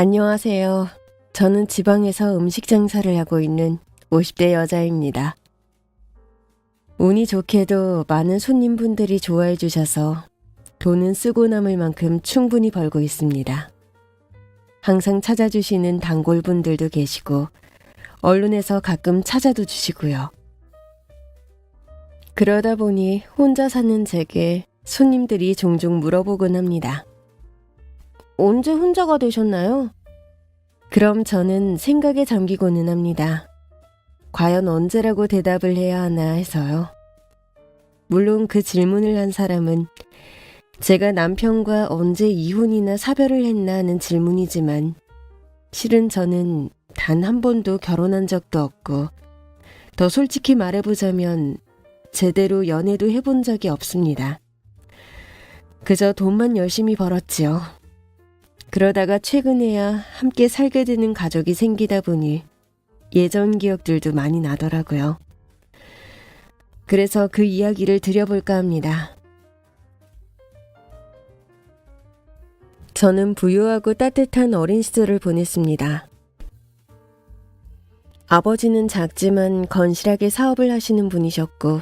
안녕하세요. 저는 지방에서 음식 장사를 하고 있는 50대 여자입니다. 운이 좋게도 많은 손님분들이 좋아해 주셔서 돈은 쓰고 남을 만큼 충분히 벌고 있습니다. 항상 찾아주시는 단골분들도 계시고 언론에서 가끔 찾아도 주시고요. 그러다 보니 혼자 사는 제게 손님들이 종종 물어보곤 합니다. 언제 혼자가 되셨나요? 그럼 저는 생각에 잠기고는 합니다. 과연 언제라고 대답을 해야 하나 해서요. 물론 그 질문을 한 사람은 제가 남편과 언제 이혼이나 사별을 했나 하는 질문이지만 실은 저는 단 한 번도 결혼한 적도 없고 더 솔직히 말해보자면 제대로 연애도 해본 적이 없습니다. 그저 돈만 열심히 벌었지요. 그러다가 최근에야 함께 살게 되는 가족이 생기다 보니 예전 기억들도 많이 나더라고요. 그래서 그 이야기를 드려볼까 합니다. 저는 부유하고 따뜻한 어린 시절을 보냈습니다. 아버지는 작지만 건실하게 사업을 하시는 분이셨고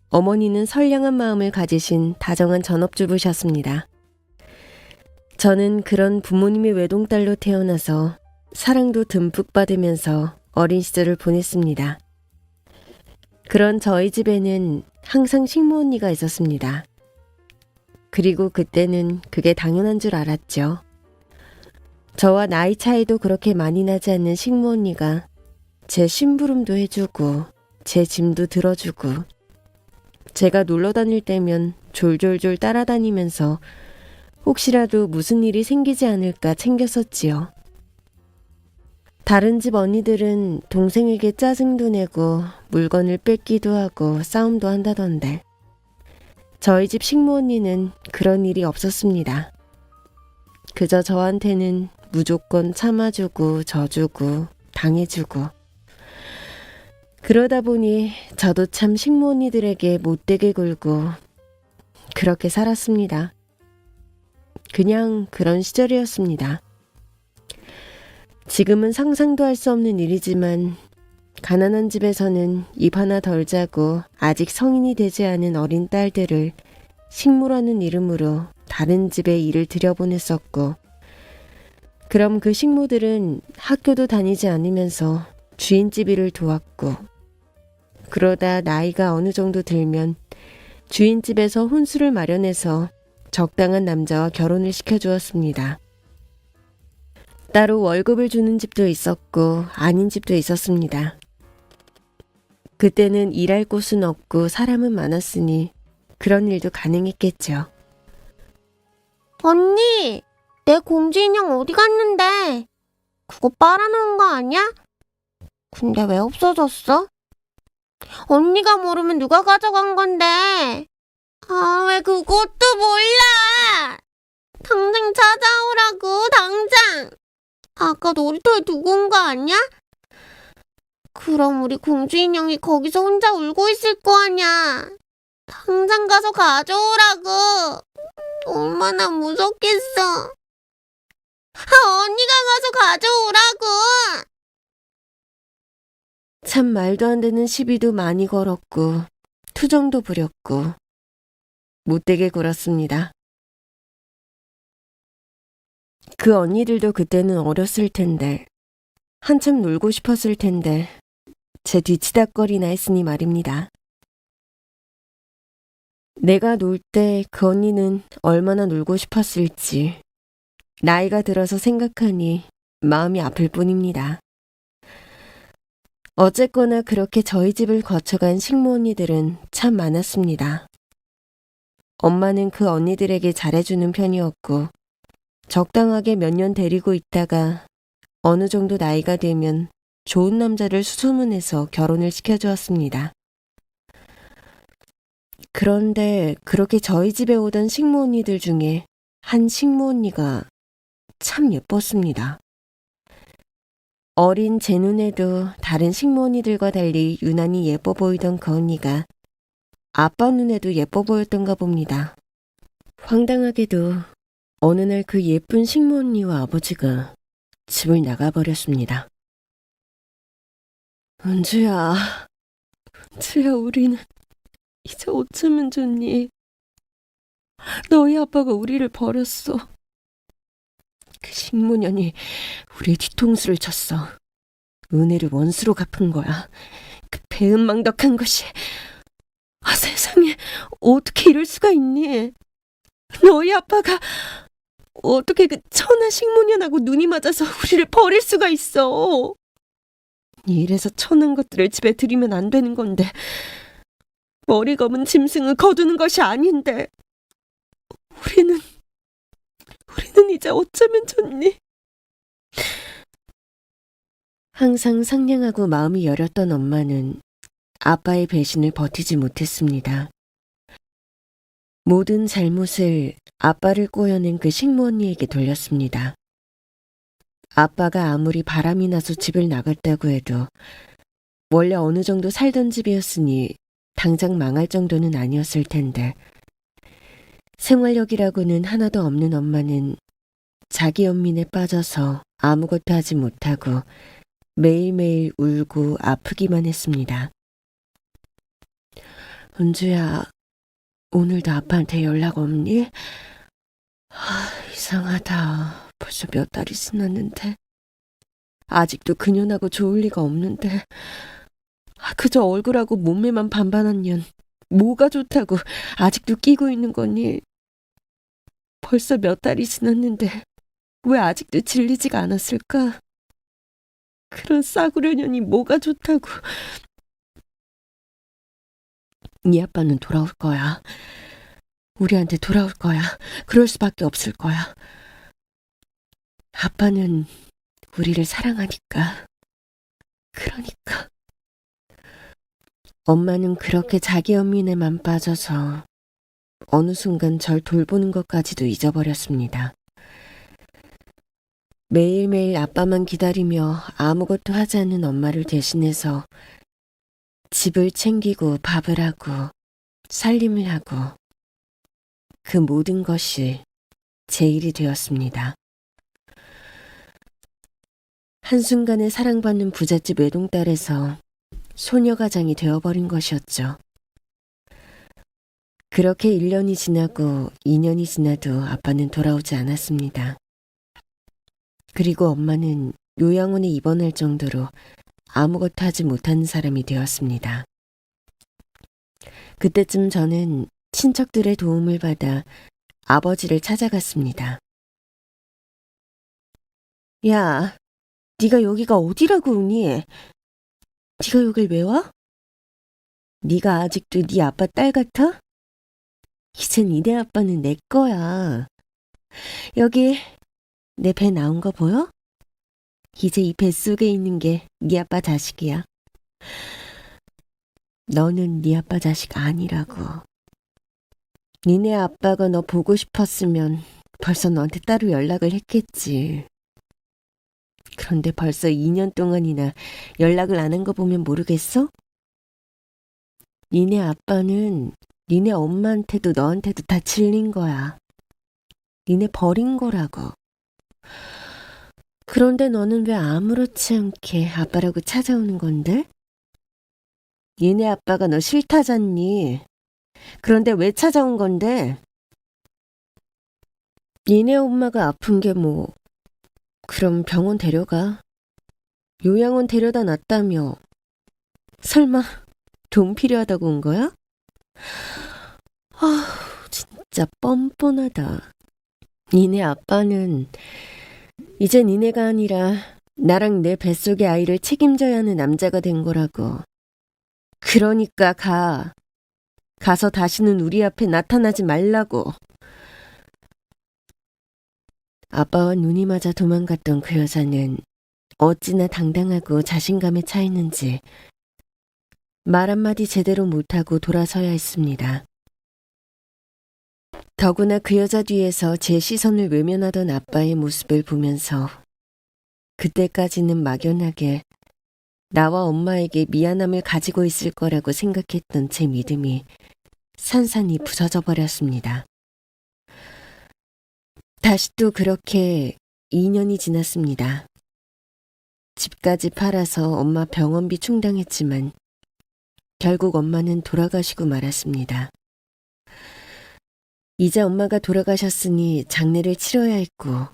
어머니는 선량한 마음을 가지신 다정한 전업주부셨습니다. 저는 그런 부모님의 외동딸로 태어나서 사랑도 듬뿍 받으면서 어린 시절을 보냈습니다. 그런 저희 집에는 항상 식모 언니가 있었습니다. 그리고 그때는 그게 당연한 줄 알았죠. 저와 나이 차이도 그렇게 많이 나지 않는 식모 언니가 제 심부름도 해주고 제 짐도 들어주고 제가 놀러 다닐 때면 졸졸졸 따라다니면서 혹시라도 무슨 일이 생기지 않을까 챙겼었지요. 다른 집 언니들은 동생에게 짜증도 내고 물건을 뺏기도 하고 싸움도 한다던데 저희 집 식모 언니는 그런 일이 없었습니다. 그저 저한테는 무조건 참아주고 져주고 당해주고 그러다 보니 저도 참 식모 언니들에게 못되게 굴고 그렇게 살았습니다. 그냥 그런 시절이었습니다. 지금은 상상도 할 수 없는 일이지만 가난한 집에서는 입 하나 덜 자고 아직 성인이 되지 않은 어린 딸들을 식모라는 이름으로 다른 집에 일을 들여보냈었고 그럼 그 식모들은 학교도 다니지 않으면서 주인집 일을 도왔고 그러다 나이가 어느 정도 들면 주인집에서 혼수를 마련해서 적당한 남자와 결혼을 시켜주었습니다. 따로 월급을 주는 집도 있었고 아닌 집도 있었습니다. 그때는 일할 곳은 없고 사람은 많았으니 그런 일도 가능했겠죠. 언니, 내 공주 인형 어디 갔는데? 그거 빨아놓은 거 아니야? 근데 왜 없어졌어? 언니가 모르면 누가 가져간 건데? 아, 왜 그것도 몰라? 당장 찾아오라고, 당장! 아까 놀이터에 두고 온 거 아니야? 그럼 우리 공주 인형이 거기서 혼자 울고 있을 거 아니야? 당장 가서 가져오라고! 얼마나 무섭겠어. 언니가 가서 가져오라고! 참 말도 안 되는 시비도 많이 걸었고 투정도 부렸고 못되게 굴었습니다. 그 언니들도 그때는 어렸을 텐데 한참 놀고 싶었을 텐데 제 뒤치다꺼리나 했으니 말입니다. 내가 놀 때 그 언니는 얼마나 놀고 싶었을지 나이가 들어서 생각하니 마음이 아플 뿐입니다. 어쨌거나 그렇게 저희 집을 거쳐간 식모 언니들은 참 많았습니다. 엄마는 그 언니들에게 잘해주는 편이었고 적당하게 몇 년 데리고 있다가 어느 정도 나이가 되면 좋은 남자를 수소문해서 결혼을 시켜주었습니다. 그런데 그렇게 저희 집에 오던 식모 언니들 중에 한 식모 언니가 참 예뻤습니다. 어린 제 눈에도 다른 식모 언니들과 달리 유난히 예뻐 보이던 그 언니가 아빠 눈에도 예뻐 보였던가 봅니다. 황당하게도 어느 날 그 예쁜 식모 언니와 아버지가 집을 나가버렸습니다. 은주야, 우리는 이제 어쩌면 좋니? 너희 아빠가 우리를 버렸어. 그 식모년이 우리의 뒤통수를 쳤어. 은혜를 원수로 갚은 거야. 그 배은망덕한 것이. 세상에, 어떻게 이럴 수가 있니? 너희 아빠가 어떻게 그 천하 식모년하고 눈이 맞아서 우리를 버릴 수가 있어. 이래서 천한 것들을 집에 들이면 안 되는 건데, 머리 검은 짐승을 거두는 것이 아닌데, 우리는 이제 어쩌면 좋니? 항상 상냥하고 마음이 여렸던 엄마는 아빠의 배신을 버티지 못했습니다. 모든 잘못을 아빠를 꼬여낸 그 식모 언니에게 돌렸습니다. 아빠가 아무리 바람이 나서 집을 나갔다고 해도 원래 어느 정도 살던 집이었으니 당장 망할 정도는 아니었을 텐데, 생활력이라고는 하나도 없는 엄마는 자기 연민에 빠져서 아무것도 하지 못하고 매일매일 울고 아프기만 했습니다. 은주야, 오늘도 아빠한테 연락 없니? 이상하다. 벌써 몇 달이 지났는데 아직도 그년하고 좋을 리가 없는데, 그저 얼굴하고 몸매만 반반한 년 뭐가 좋다고 아직도 끼고 있는 거니? 벌써 몇 달이 지났는데 왜 아직도 질리지가 않았을까? 그런 싸구려 년이 뭐가 좋다고. 네 아빠는 돌아올 거야. 우리한테 돌아올 거야. 그럴 수밖에 없을 거야. 아빠는 우리를 사랑하니까. 그러니까. 엄마는 그렇게 자기 연민에만 빠져서 어느 순간 절 돌보는 것까지도 잊어버렸습니다. 매일매일 아빠만 기다리며 아무것도 하지 않는 엄마를 대신해서 집을 챙기고 밥을 하고 살림을 하고, 그 모든 것이 제 일이 되었습니다. 한순간에 사랑받는 부잣집 외동딸에서 소녀가장이 되어버린 것이었죠. 그렇게 1년이 지나고 2년이 지나도 아빠는 돌아오지 않았습니다. 그리고 엄마는 요양원에 입원할 정도로 아무것도 하지 못하는 사람이 되었습니다. 그때쯤 저는 친척들의 도움을 받아 아버지를 찾아갔습니다. 야, 네가 여기가 어디라고 오니? 네가 여길 왜 와? 네가 아직도 네 아빠 딸 같아? 이젠 니네 아빠는 내 거야. 여기 내 배 나온 거 보여? 이제 이 뱃속에 있는 게 네 아빠 자식이야. 너는 네 아빠 자식 아니라고. 니네 아빠가 너 보고 싶었으면 벌써 너한테 따로 연락을 했겠지. 그런데 벌써 2년 동안이나 연락을 안 한 거 보면 모르겠어? 니네 아빠는 니네 엄마한테도 너한테도 다 질린 거야. 니네 버린 거라고. 그런데 너는 왜 아무렇지 않게 아빠라고 찾아오는 건데? 니네 아빠가 너 싫다잖니. 그런데 왜 찾아온 건데? 니네 엄마가 아픈 게 뭐, 그럼 병원 데려가. 요양원 데려다 놨다며. 설마 돈 필요하다고 온 거야? 진짜 뻔뻔하다. 니네 아빠는 이제 니네가 아니라 나랑 내 뱃속의 아이를 책임져야 하는 남자가 된 거라고. 그러니까 가. 가서 다시는 우리 앞에 나타나지 말라고. 아빠와 눈이 맞아 도망갔던 그 여자는 어찌나 당당하고 자신감에 차 있는지 말 한마디 제대로 못하고 돌아서야 했습니다. 더구나 그 여자 뒤에서 제 시선을 외면하던 아빠의 모습을 보면서 그때까지는 막연하게 나와 엄마에게 미안함을 가지고 있을 거라고 생각했던 제 믿음이 산산이 부서져 버렸습니다. 다시 또 그렇게 2년이 지났습니다. 집까지 팔아서 엄마 병원비 충당했지만 결국 엄마는 돌아가시고 말았습니다. 이제 엄마가 돌아가셨으니 장례를 치러야 했고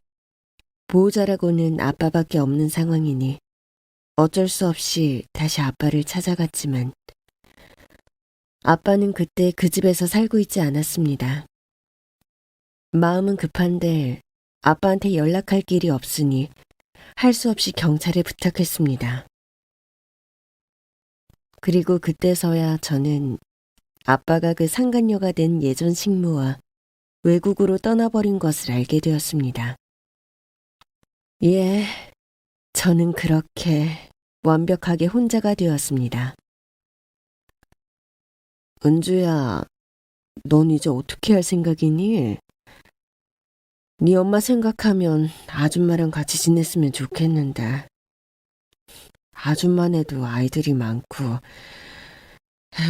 보호자라고는 아빠밖에 없는 상황이니 어쩔 수 없이 다시 아빠를 찾아갔지만 아빠는 그때 그 집에서 살고 있지 않았습니다. 마음은 급한데 아빠한테 연락할 길이 없으니 할 수 없이 경찰에 부탁했습니다. 그리고 그때서야 저는 아빠가 그 상간녀가 된 예전 식모와 외국으로 떠나버린 것을 알게 되었습니다. 예, 저는 그렇게 완벽하게 혼자가 되었습니다. 은주야, 넌 이제 어떻게 할 생각이니? 네 엄마 생각하면 아줌마랑 같이 지냈으면 좋겠는데 아줌마네도 아이들이 많고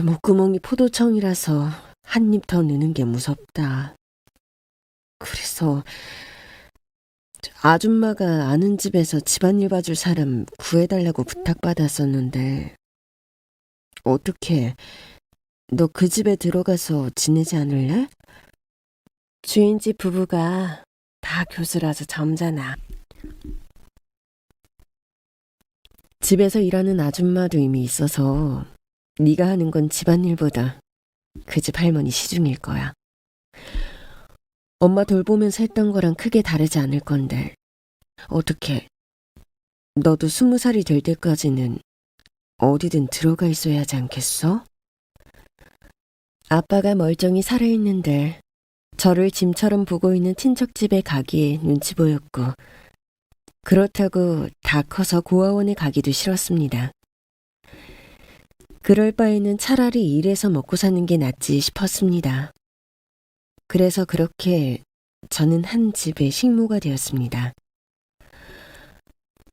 목구멍이 포도청이라서 한 입 더 넣는 게 무섭다. 그래서 아줌마가 아는 집에서 집안일 봐줄 사람 구해달라고 부탁받았었는데 어떻게 너 그 집에 들어가서 지내지 않을래? 주인집 부부가 다 교수라서 점잖아. 집에서 일하는 아줌마도 이미 있어서 네가 하는 건 집안일보다 그 집 할머니 시중일 거야. 엄마 돌보면서 했던 거랑 크게 다르지 않을 건데 어떻게 너도 20살이 될 때까지는 어디든 들어가 있어야 하지 않겠어? 아빠가 멀쩡히 살아있는데 저를 짐처럼 보고 있는 친척집에 가기에 눈치 보였고 그렇다고 다 커서 고아원에 가기도 싫었습니다. 그럴 바에는 차라리 일해서 먹고 사는 게 낫지 싶었습니다. 그래서 그렇게 저는 한 집의 식모가 되었습니다.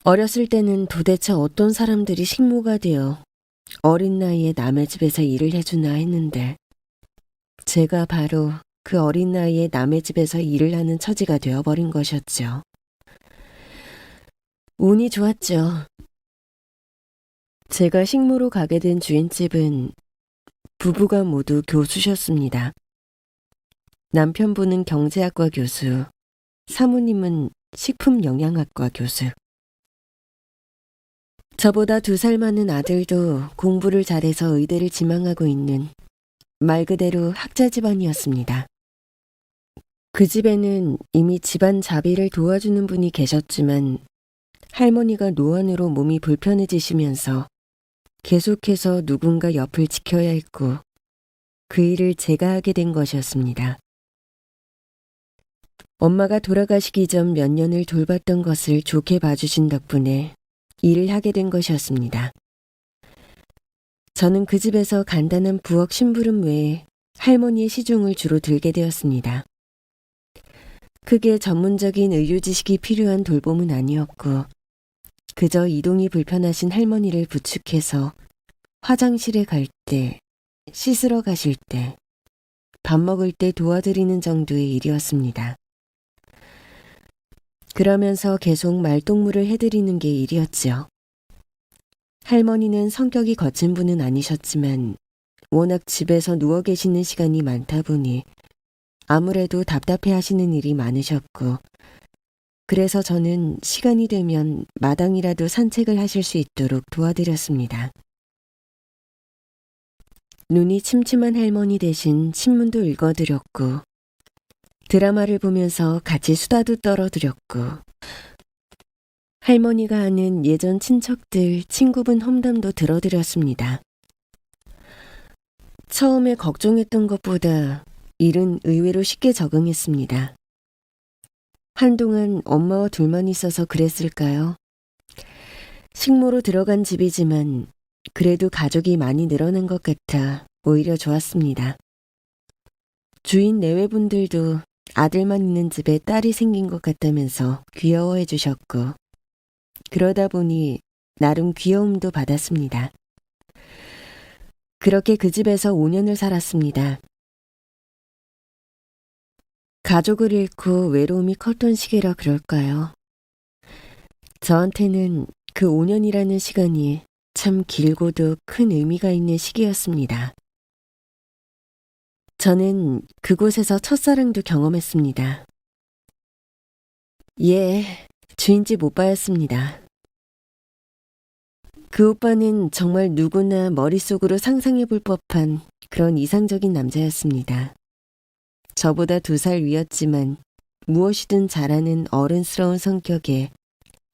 어렸을 때는 도대체 어떤 사람들이 식모가 되어 어린 나이에 남의 집에서 일을 해주나 했는데 제가 바로 그 어린 나이에 남의 집에서 일을 하는 처지가 되어버린 것이었죠. 운이 좋았죠. 제가 식모로 가게 된 주인집은 부부가 모두 교수셨습니다. 남편분은 경제학과 교수, 사모님은 식품영양학과 교수. 저보다 2살 많은 아들도 공부를 잘해서 의대를 지망하고 있는 말 그대로 학자 집안이었습니다. 그 집에는 이미 집안 자비를 도와주는 분이 계셨지만 할머니가 노안으로 몸이 불편해지시면서 계속해서 누군가 옆을 지켜야 했고 그 일을 제가 하게 된 것이었습니다. 엄마가 돌아가시기 전 몇 년을 돌봤던 것을 좋게 봐주신 덕분에 일을 하게 된 것이었습니다. 저는 그 집에서 간단한 부엌 심부름 외에 할머니의 시중을 주로 들게 되었습니다. 크게 전문적인 의료 지식이 필요한 돌봄은 아니었고 그저 이동이 불편하신 할머니를 부축해서 화장실에 갈 때, 씻으러 가실 때, 밥 먹을 때 도와드리는 정도의 일이었습니다. 그러면서 계속 말동무를 해드리는 게 일이었죠. 할머니는 성격이 거친 분은 아니셨지만 워낙 집에서 누워 계시는 시간이 많다 보니 아무래도 답답해 하시는 일이 많으셨고 그래서 저는 시간이 되면 마당이라도 산책을 하실 수 있도록 도와드렸습니다. 눈이 침침한 할머니 대신 신문도 읽어드렸고 드라마를 보면서 같이 수다도 떨어드렸고 할머니가 아는 예전 친척들, 친구분 험담도 들어드렸습니다. 처음에 걱정했던 것보다 일은 의외로 쉽게 적응했습니다. 한동안 엄마와 둘만 있어서 그랬을까요? 식모로 들어간 집이지만 그래도 가족이 많이 늘어난 것 같아 오히려 좋았습니다. 주인 내외분들도 아들만 있는 집에 딸이 생긴 것 같다면서 귀여워해 주셨고 그러다 보니 나름 귀여움도 받았습니다. 그렇게 그 집에서 5년을 살았습니다. 가족을 잃고 외로움이 컸던 시기라 그럴까요? 저한테는 그 5년이라는 시간이 참 길고도 큰 의미가 있는 시기였습니다. 저는 그곳에서 첫사랑도 경험했습니다. 예, 주인집 오빠였습니다. 그 오빠는 정말 누구나 머릿속으로 상상해볼 법한 그런 이상적인 남자였습니다. 저보다 2살 위였지만 무엇이든 잘하는 어른스러운 성격에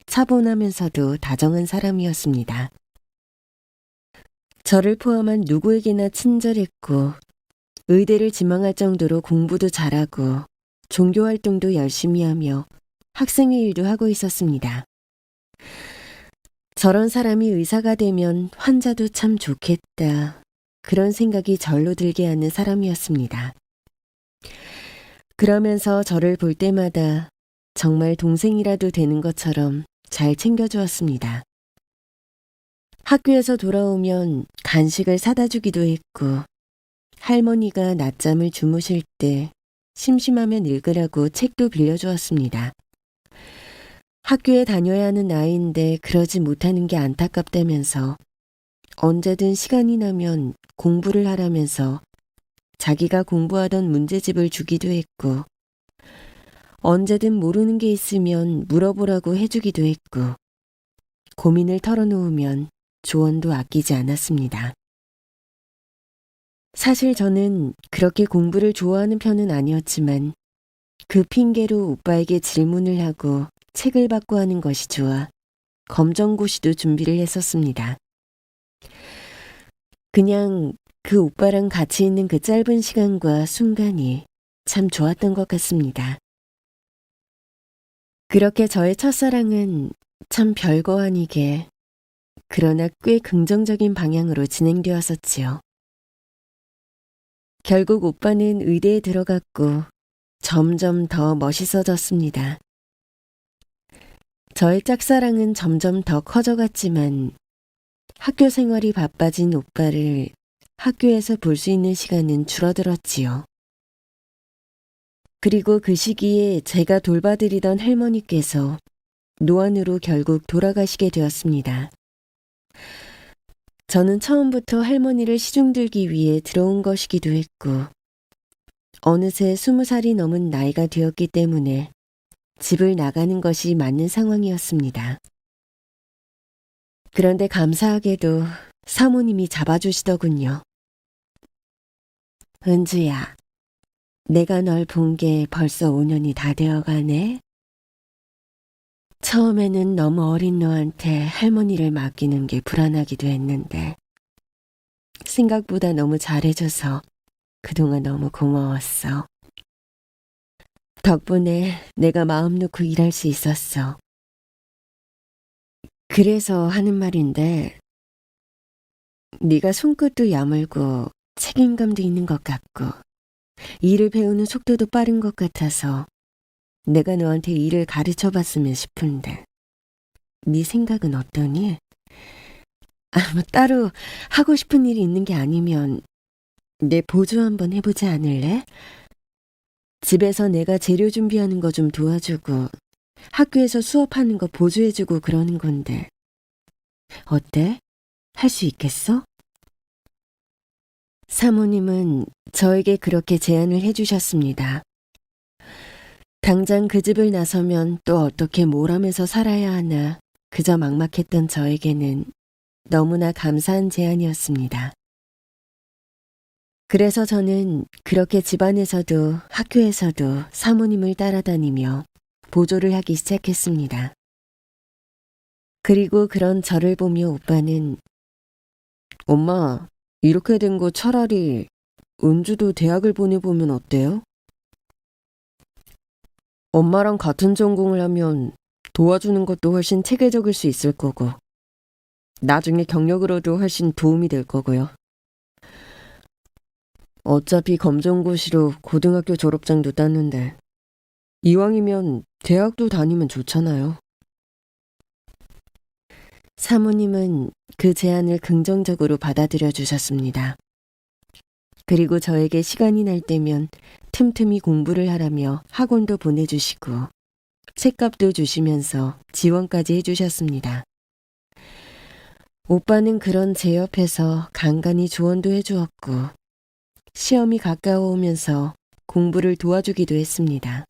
차분하면서도 다정한 사람이었습니다. 저를 포함한 누구에게나 친절했고 의대를 지망할 정도로 공부도 잘하고 종교활동도 열심히 하며 학생의 일도 하고 있었습니다. 저런 사람이 의사가 되면 환자도 참 좋겠다. 그런 생각이 절로 들게 하는 사람이었습니다. 그러면서 저를 볼 때마다 정말 동생이라도 되는 것처럼 잘 챙겨주었습니다. 학교에서 돌아오면 간식을 사다 주기도 했고 할머니가 낮잠을 주무실 때 심심하면 읽으라고 책도 빌려주었습니다. 학교에 다녀야 하는 나이인데 그러지 못하는 게 안타깝다면서 언제든 시간이 나면 공부를 하라면서 자기가 공부하던 문제집을 주기도 했고 언제든 모르는 게 있으면 물어보라고 해주기도 했고 고민을 털어놓으면 조언도 아끼지 않았습니다. 사실 저는 그렇게 공부를 좋아하는 편은 아니었지만 그 핑계로 오빠에게 질문을 하고 책을 받고 하는 것이 좋아 검정고시도 준비를 했었습니다. 그냥 그 오빠랑 같이 있는 그 짧은 시간과 순간이 참 좋았던 것 같습니다. 그렇게 저의 첫사랑은 참 별거 아니게 그러나 꽤 긍정적인 방향으로 진행되었었지요. 결국 오빠는 의대에 들어갔고 점점 더 멋있어졌습니다. 저의 짝사랑은 점점 더 커져갔지만 학교 생활이 바빠진 오빠를 학교에서 볼 수 있는 시간은 줄어들었지요. 그리고 그 시기에 제가 돌봐드리던 할머니께서 노안으로 결국 돌아가시게 되었습니다. 저는 처음부터 할머니를 시중들기 위해 들어온 것이기도 했고 어느새 20살이 넘은 나이가 되었기 때문에 집을 나가는 것이 맞는 상황이었습니다. 그런데 감사하게도 사모님이 잡아주시더군요. 은주야, 내가 널 본 게 벌써 5년이 다 되어가네. 처음에는 너무 어린 너한테 할머니를 맡기는 게 불안하기도 했는데 생각보다 너무 잘해줘서 그동안 너무 고마웠어. 덕분에 내가 마음 놓고 일할 수 있었어. 그래서 하는 말인데 네가 손끝도 야물고 책임감도 있는 것 같고 일을 배우는 속도도 빠른 것 같아서 내가 너한테 일을 가르쳐봤으면 싶은데 네 생각은 어떠니? 뭐 따로 하고 싶은 일이 있는 게 아니면 내 보조 한번 해보지 않을래? 집에서 내가 재료 준비하는 거 좀 도와주고 학교에서 수업하는 거 보조해주고 그러는 건데 어때? 할 수 있겠어? 사모님은 저에게 그렇게 제안을 해주셨습니다. 당장 그 집을 나서면 또 어떻게 뭘 하면서 살아야 하나 그저 막막했던 저에게는 너무나 감사한 제안이었습니다. 그래서 저는 그렇게 집안에서도 학교에서도 사모님을 따라다니며 보조를 하기 시작했습니다. 그리고 그런 저를 보며 오빠는 엄마, 이렇게 된 거 차라리 은주도 대학을 보내보면 어때요? 엄마랑 같은 전공을 하면 도와주는 것도 훨씬 체계적일 수 있을 거고 나중에 경력으로도 훨씬 도움이 될 거고요. 어차피 검정고시로 고등학교 졸업장도 땄는데 이왕이면 대학도 다니면 좋잖아요. 사모님은 그 제안을 긍정적으로 받아들여 주셨습니다. 그리고 저에게 시간이 날 때면 틈틈이 공부를 하라며 학원도 보내주시고 책값도 주시면서 지원까지 해주셨습니다. 오빠는 그런 제 옆에서 간간히 조언도 해주었고 시험이 가까워오면서 공부를 도와주기도 했습니다.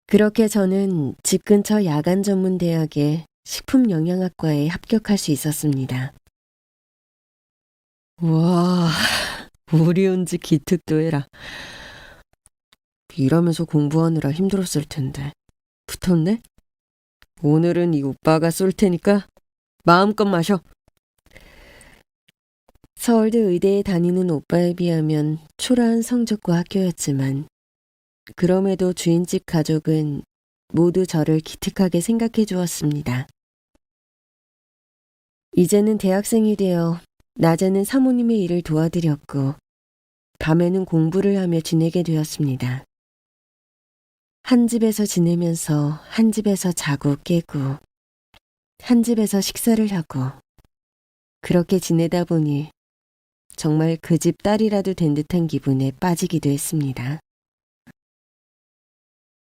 그렇게 저는 집 근처 야간 전문 대학의 식품영양학과에 합격할 수 있었습니다. 와, 우리 은지 기특도 해라. 일하면서 공부하느라 힘들었을 텐데. 붙었네? 오늘은 이 오빠가 쏠 테니까 마음껏 마셔. 서울대 의대에 다니는 오빠에 비하면 초라한 성적과 학교였지만 그럼에도 주인집 가족은 모두 저를 기특하게 생각해 주었습니다. 이제는 대학생이 되어 낮에는 사모님의 일을 도와드렸고 밤에는 공부를 하며 지내게 되었습니다. 한 집에서 지내면서 한 집에서 자고 깨고 한 집에서 식사를 하고 그렇게 지내다 보니 정말 그 집 딸이라도 된 듯한 기분에 빠지기도 했습니다.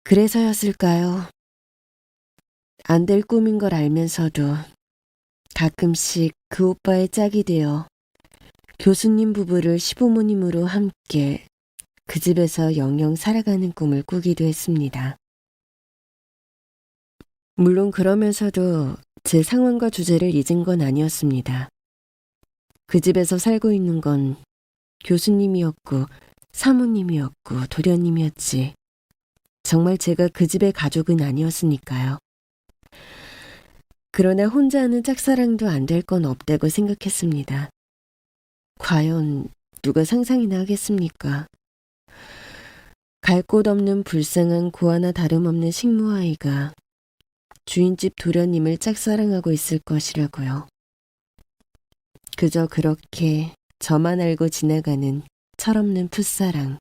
그래서였을까요? 안 될 꿈인 걸 알면서도 가끔씩 그 오빠의 짝이 되어 교수님 부부를 시부모님으로 함께 그 집에서 영영 살아가는 꿈을 꾸기도 했습니다. 물론 그러면서도 제 상황과 주제를 잊은 건 아니었습니다. 그 집에서 살고 있는 건 교수님이었고 사모님이었고 도련님이었지. 정말 제가 그 집의 가족은 아니었으니까요. 그러나 혼자 하는 짝사랑도 안 될 건 없다고 생각했습니다. 과연 누가 상상이나 하겠습니까? 갈 곳 없는 불쌍한 고아나 다름없는 식모아이가 주인집 도련님을 짝사랑하고 있을 것이라고요. 그저 그렇게 저만 알고 지나가는 철없는 풋사랑.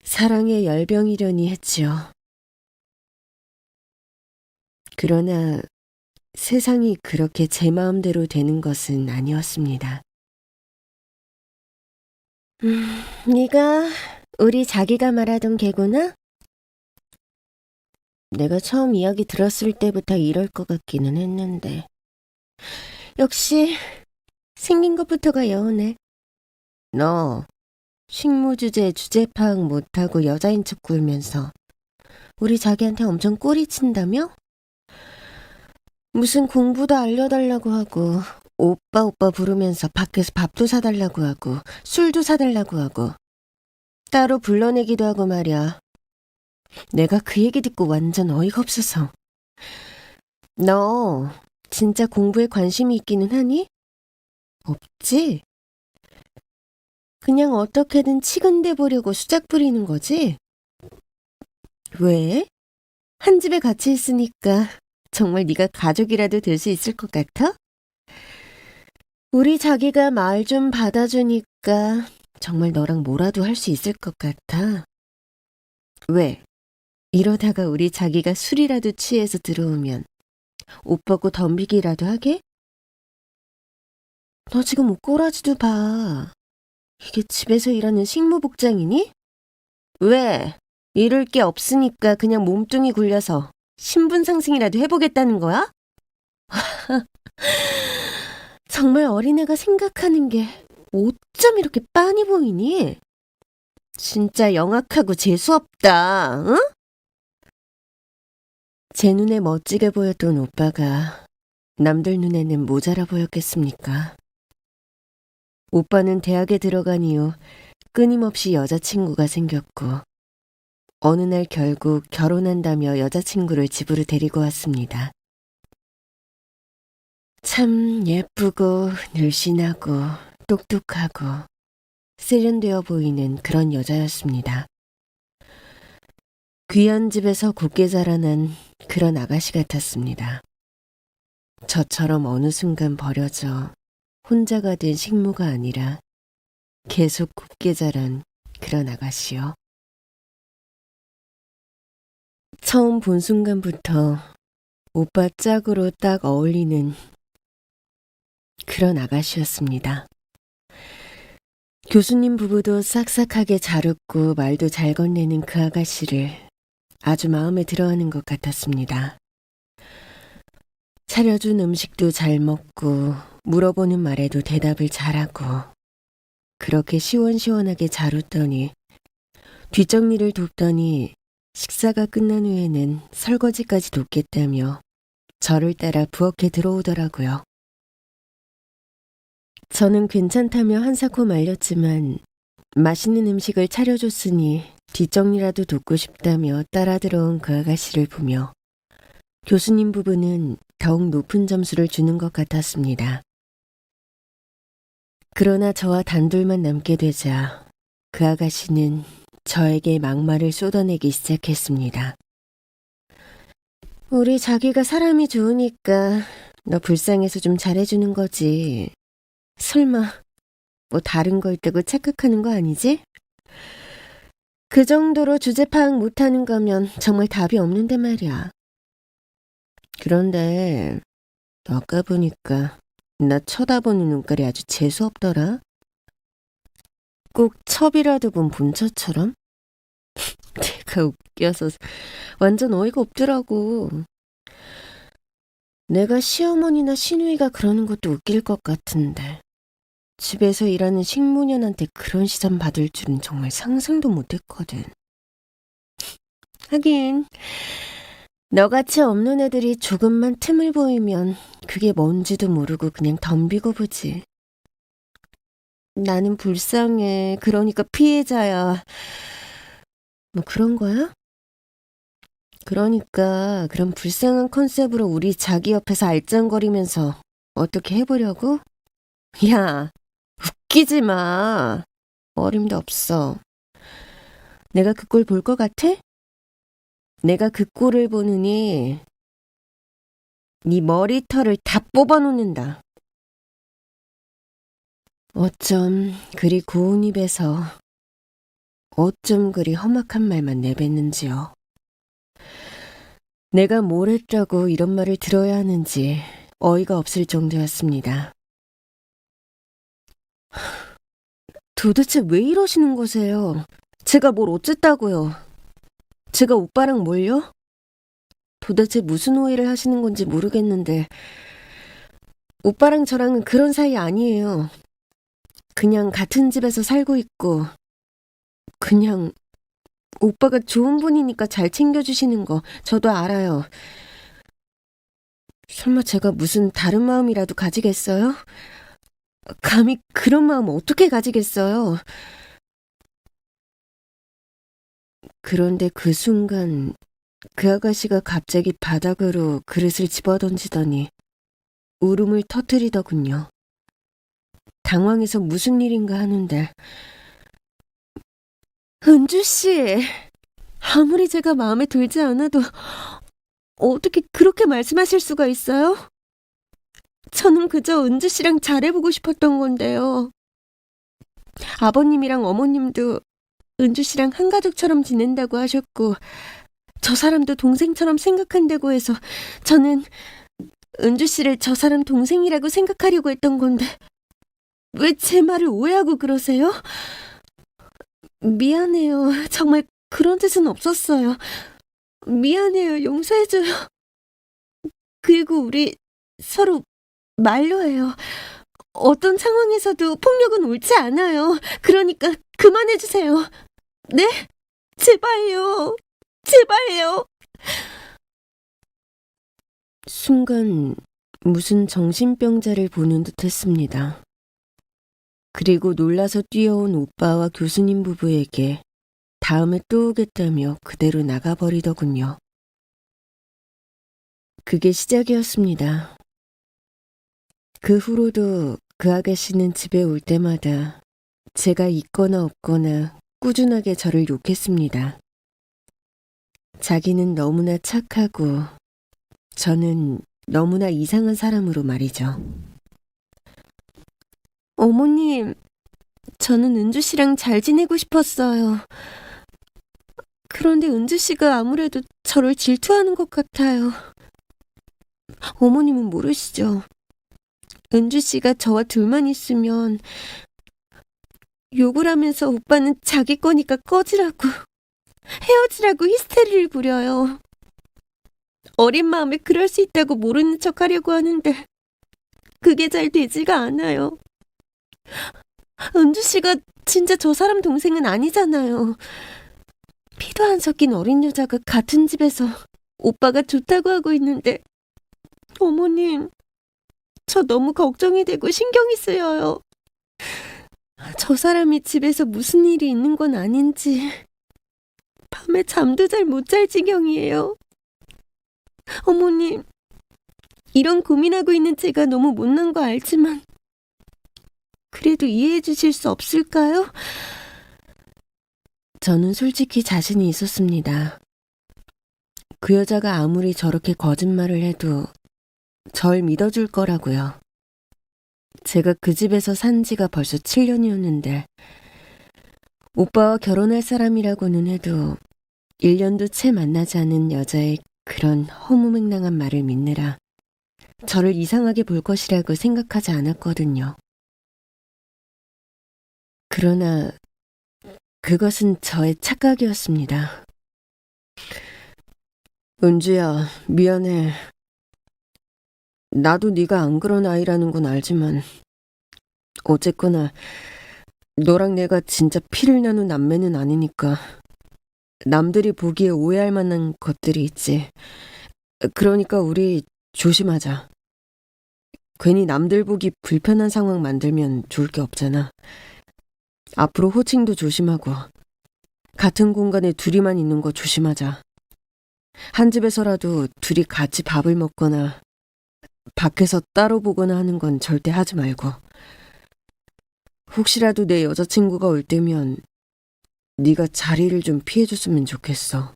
사랑의 열병이려니 했지요. 그러나 세상이 그렇게 제 마음대로 되는 것은 아니었습니다. 네가 우리 자기가 말하던 개구나? 내가 처음 이야기 들었을 때부터 이럴 것 같기는 했는데 역시 생긴 것부터가 여우네. 너 식무 주제 파악 못하고 여자인 척 굴면서 우리 자기한테 엄청 꼬리친다며? 무슨 공부도 알려달라고 하고 오빠 부르면서 밖에서 밥도 사달라고 하고 술도 사달라고 하고 따로 불러내기도 하고 말이야. 내가 그 얘기 듣고 완전 어이가 없어서. 너 진짜 공부에 관심이 있기는 하니? 없지? 그냥 어떻게든 치근대 보려고 수작 부리는 거지? 왜? 한 집에 같이 있으니까 정말 네가 가족이라도 될 수 있을 것 같아? 우리 자기가 말 좀 받아주니까 정말 너랑 뭐라도 할 수 있을 것 같아. 왜? 이러다가 우리 자기가 술이라도 취해서 들어오면 옷 벗고 덤비기라도 하게? 너 지금 옷 꼬라지도 봐. 이게 집에서 일하는 식무복장이니? 왜? 이럴 게 없으니까 그냥 몸뚱이 굴려서 신분 상승이라도 해보겠다는 거야? 정말 어린애가 생각하는 게 어쩜 이렇게 빤히 보이니? 진짜 영악하고 재수없다, 응? 제 눈에 멋지게 보였던 오빠가 남들 눈에는 모자라 보였겠습니까? 오빠는 대학에 들어간 이후 끊임없이 여자친구가 생겼고 어느 날 결국 결혼한다며 여자친구를 집으로 데리고 왔습니다. 참 예쁘고 늘씬하고 똑똑하고 세련되어 보이는 그런 여자였습니다. 귀한 집에서 곱게 자라난 그런 아가씨 같았습니다. 저처럼 어느 순간 버려져 혼자가 된 식모가 아니라 계속 곱게 자란 그런 아가씨요. 처음 본 순간부터 오빠 짝으로 딱 어울리는 그런 아가씨였습니다. 교수님 부부도 싹싹하게 잘 웃고 말도 잘 건네는 그 아가씨를 아주 마음에 들어하는 것 같았습니다. 차려준 음식도 잘 먹고 물어보는 말에도 대답을 잘하고 그렇게 시원시원하게 잘 웃더니 뒷정리를 돕더니 식사가 끝난 후에는 설거지까지 돕겠다며 저를 따라 부엌에 들어오더라고요. 저는 괜찮다며 한사코 말렸지만 맛있는 음식을 차려줬으니 뒷정리라도 돕고 싶다며 따라 들어온 그 아가씨를 보며 교수님 부부는 더욱 높은 점수를 주는 것 같았습니다. 그러나 저와 단둘만 남게 되자 그 아가씨는 저에게 막말을 쏟아내기 시작했습니다. 우리 자기가 사람이 좋으니까 너 불쌍해서 좀 잘해주는 거지. 설마 뭐 다른 걸 뜨고 착각하는 거 아니지? 그 정도로 주제 파악 못하는 거면 정말 답이 없는데 말이야. 그런데 아까 보니까 나 쳐다보는 눈깔이 아주 재수없더라. 꼭 첩이라도 본 본처처럼? 내가 웃겨서 완전 어이가 없더라고. 내가 시어머니나 시누이가 그러는 것도 웃길 것 같은데 집에서 일하는 식모년한테 그런 시선 받을 줄은 정말 상상도 못했거든. 하긴 너같이 없는 애들이 조금만 틈을 보이면 그게 뭔지도 모르고 그냥 덤비고 보지. 나는 불쌍해. 그러니까 피해자야. 뭐 그런 거야? 그러니까 그런 불쌍한 컨셉으로 우리 자기 옆에서 알짱거리면서 어떻게 해보려고? 야, 웃기지 마. 어림도 없어. 내가 그 꼴 볼 것 같아? 내가 그 꼴을 보느니 네 머리털을 다 뽑아놓는다. 어쩜 그리 고운 입에서 어쩜 그리 험악한 말만 내뱉는지요. 내가 뭘 했다고 이런 말을 들어야 하는지 어이가 없을 정도였습니다. 도대체 왜 이러시는 거세요? 제가 뭘 어쨌다고요? 제가 오빠랑 뭘요? 도대체 무슨 오해를 하시는 건지 모르겠는데 오빠랑 저랑은 그런 사이 아니에요. 그냥 같은 집에서 살고 있고 그냥 오빠가 좋은 분이니까 잘 챙겨주시는 거 저도 알아요. 설마 제가 무슨 다른 마음이라도 가지겠어요? 감히 그런 마음 어떻게 가지겠어요? 그런데 그 순간 그 아가씨가 갑자기 바닥으로 그릇을 집어던지더니 울음을 터뜨리더군요. 당황해서 무슨 일인가 하는데 은주씨, 아무리 제가 마음에 들지 않아도 어떻게 그렇게 말씀하실 수가 있어요? 저는 그저 은주씨랑 잘해보고 싶었던 건데요. 아버님이랑 어머님도 은주씨랑 한 가족처럼 지낸다고 하셨고 저 사람도 동생처럼 생각한다고 해서 저는 은주씨를 저 사람 동생이라고 생각하려고 했던 건데 왜 제 말을 오해하고 그러세요? 미안해요. 정말 그런 뜻은 없었어요. 미안해요. 용서해줘요. 그리고 우리 서로 말로 해요. 어떤 상황에서도 폭력은 옳지 않아요. 그러니까 그만해주세요. 네? 제발요. 제발요. 순간 무슨 정신병자를 보는 듯 했습니다. 그리고 놀라서 뛰어온 오빠와 교수님 부부에게 다음에 또 오겠다며 그대로 나가버리더군요. 그게 시작이었습니다. 그 후로도 그 아가씨는 집에 올 때마다 제가 있거나 없거나 꾸준하게 저를 욕했습니다. 자기는 너무나 착하고 저는 너무나 이상한 사람으로 말이죠. 어머님, 저는 은주씨랑 잘 지내고 싶었어요. 그런데 은주씨가 아무래도 저를 질투하는 것 같아요. 어머님은 모르시죠? 은주씨가 저와 둘만 있으면 욕을 하면서 오빠는 자기 거니까 꺼지라고, 헤어지라고 히스테리를 부려요. 어린 마음에 그럴 수 있다고 모르는 척 하려고 하는데 그게 잘 되지가 않아요. 은주 씨가 진짜 저 사람 동생은 아니잖아요. 피도 안 섞인 어린 여자가 같은 집에서 오빠가 좋다고 하고 있는데 어머님, 저 너무 걱정이 되고 신경이 쓰여요. 저 사람이 집에서 무슨 일이 있는 건 아닌지 밤에 잠도 잘 못 잘 지경이에요. 어머님, 이런 고민하고 있는 제가 너무 못난 거 알지만 그래도 이해해 주실 수 없을까요? 저는 솔직히 자신이 있었습니다. 그 여자가 아무리 저렇게 거짓말을 해도 절 믿어줄 거라고요. 제가 그 집에서 산 지가 벌써 7년이었는데 오빠와 결혼할 사람이라고는 해도 1년도 채 만나지 않은 여자의 그런 허무맹랑한 말을 믿느라 저를 이상하게 볼 것이라고 생각하지 않았거든요. 그러나 그것은 저의 착각이었습니다. 은주야, 미안해. 나도 네가 안 그런 아이라는 건 알지만 어쨌거나 너랑 내가 진짜 피를 나눈 남매는 아니니까 남들이 보기에 오해할 만한 것들이 있지. 그러니까 우리 조심하자. 괜히 남들 보기 불편한 상황 만들면 좋을 게 없잖아. 앞으로 호칭도 조심하고 같은 공간에 둘이만 있는 거 조심하자. 한 집에서라도 둘이 같이 밥을 먹거나 밖에서 따로 보거나 하는 건 절대 하지 말고. 혹시라도 내 여자친구가 올 때면 네가 자리를 좀 피해줬으면 좋겠어.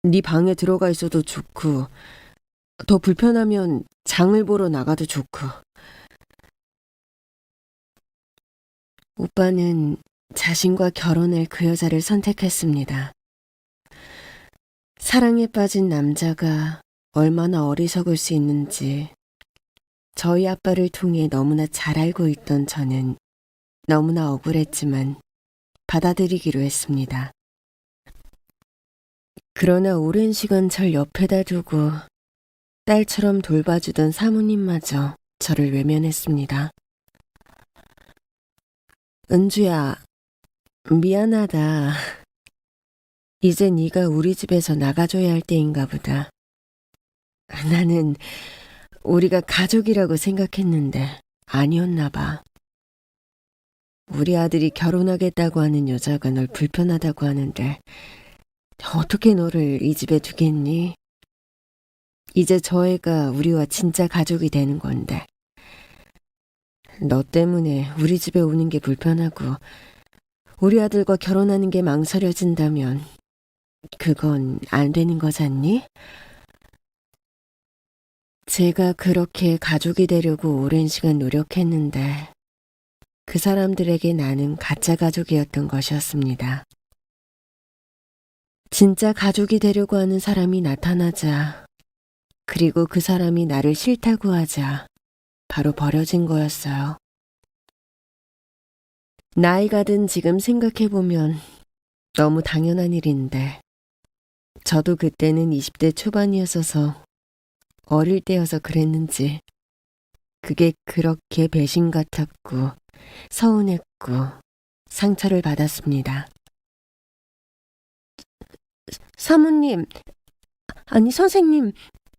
네 방에 들어가 있어도 좋고 더 불편하면 장을 보러 나가도 좋고. 오빠는 자신과 결혼할 그 여자를 선택했습니다. 사랑에 빠진 남자가 얼마나 어리석을 수 있는지 저희 아빠를 통해 너무나 잘 알고 있던 저는 너무나 억울했지만 받아들이기로 했습니다. 그러나 오랜 시간 절 옆에다 두고 딸처럼 돌봐주던 사모님마저 저를 외면했습니다. 은주야, 미안하다. 이제 네가 우리 집에서 나가줘야 할 때인가 보다. 나는 우리가 가족이라고 생각했는데 아니었나 봐. 우리 아들이 결혼하겠다고 하는 여자가 널 불편하다고 하는데 어떻게 너를 이 집에 두겠니? 이제 저 애가 우리와 진짜 가족이 되는 건데 너 때문에 우리 집에 오는 게 불편하고 우리 아들과 결혼하는 게 망설여진다면 그건 안 되는 거잖니? 제가 그렇게 가족이 되려고 오랜 시간 노력했는데 그 사람들에게 나는 가짜 가족이었던 것이었습니다. 진짜 가족이 되려고 하는 사람이 나타나자 그리고 그 사람이 나를 싫다고 하자 바로 버려진 거였어요. 나이가 든 지금 생각해보면 너무 당연한 일인데 저도 그때는 20대 초반이었어서 어릴 때여서 그랬는지 그게 그렇게 배신 같았고 서운했고 상처를 받았습니다. 사모님, 아니 선생님,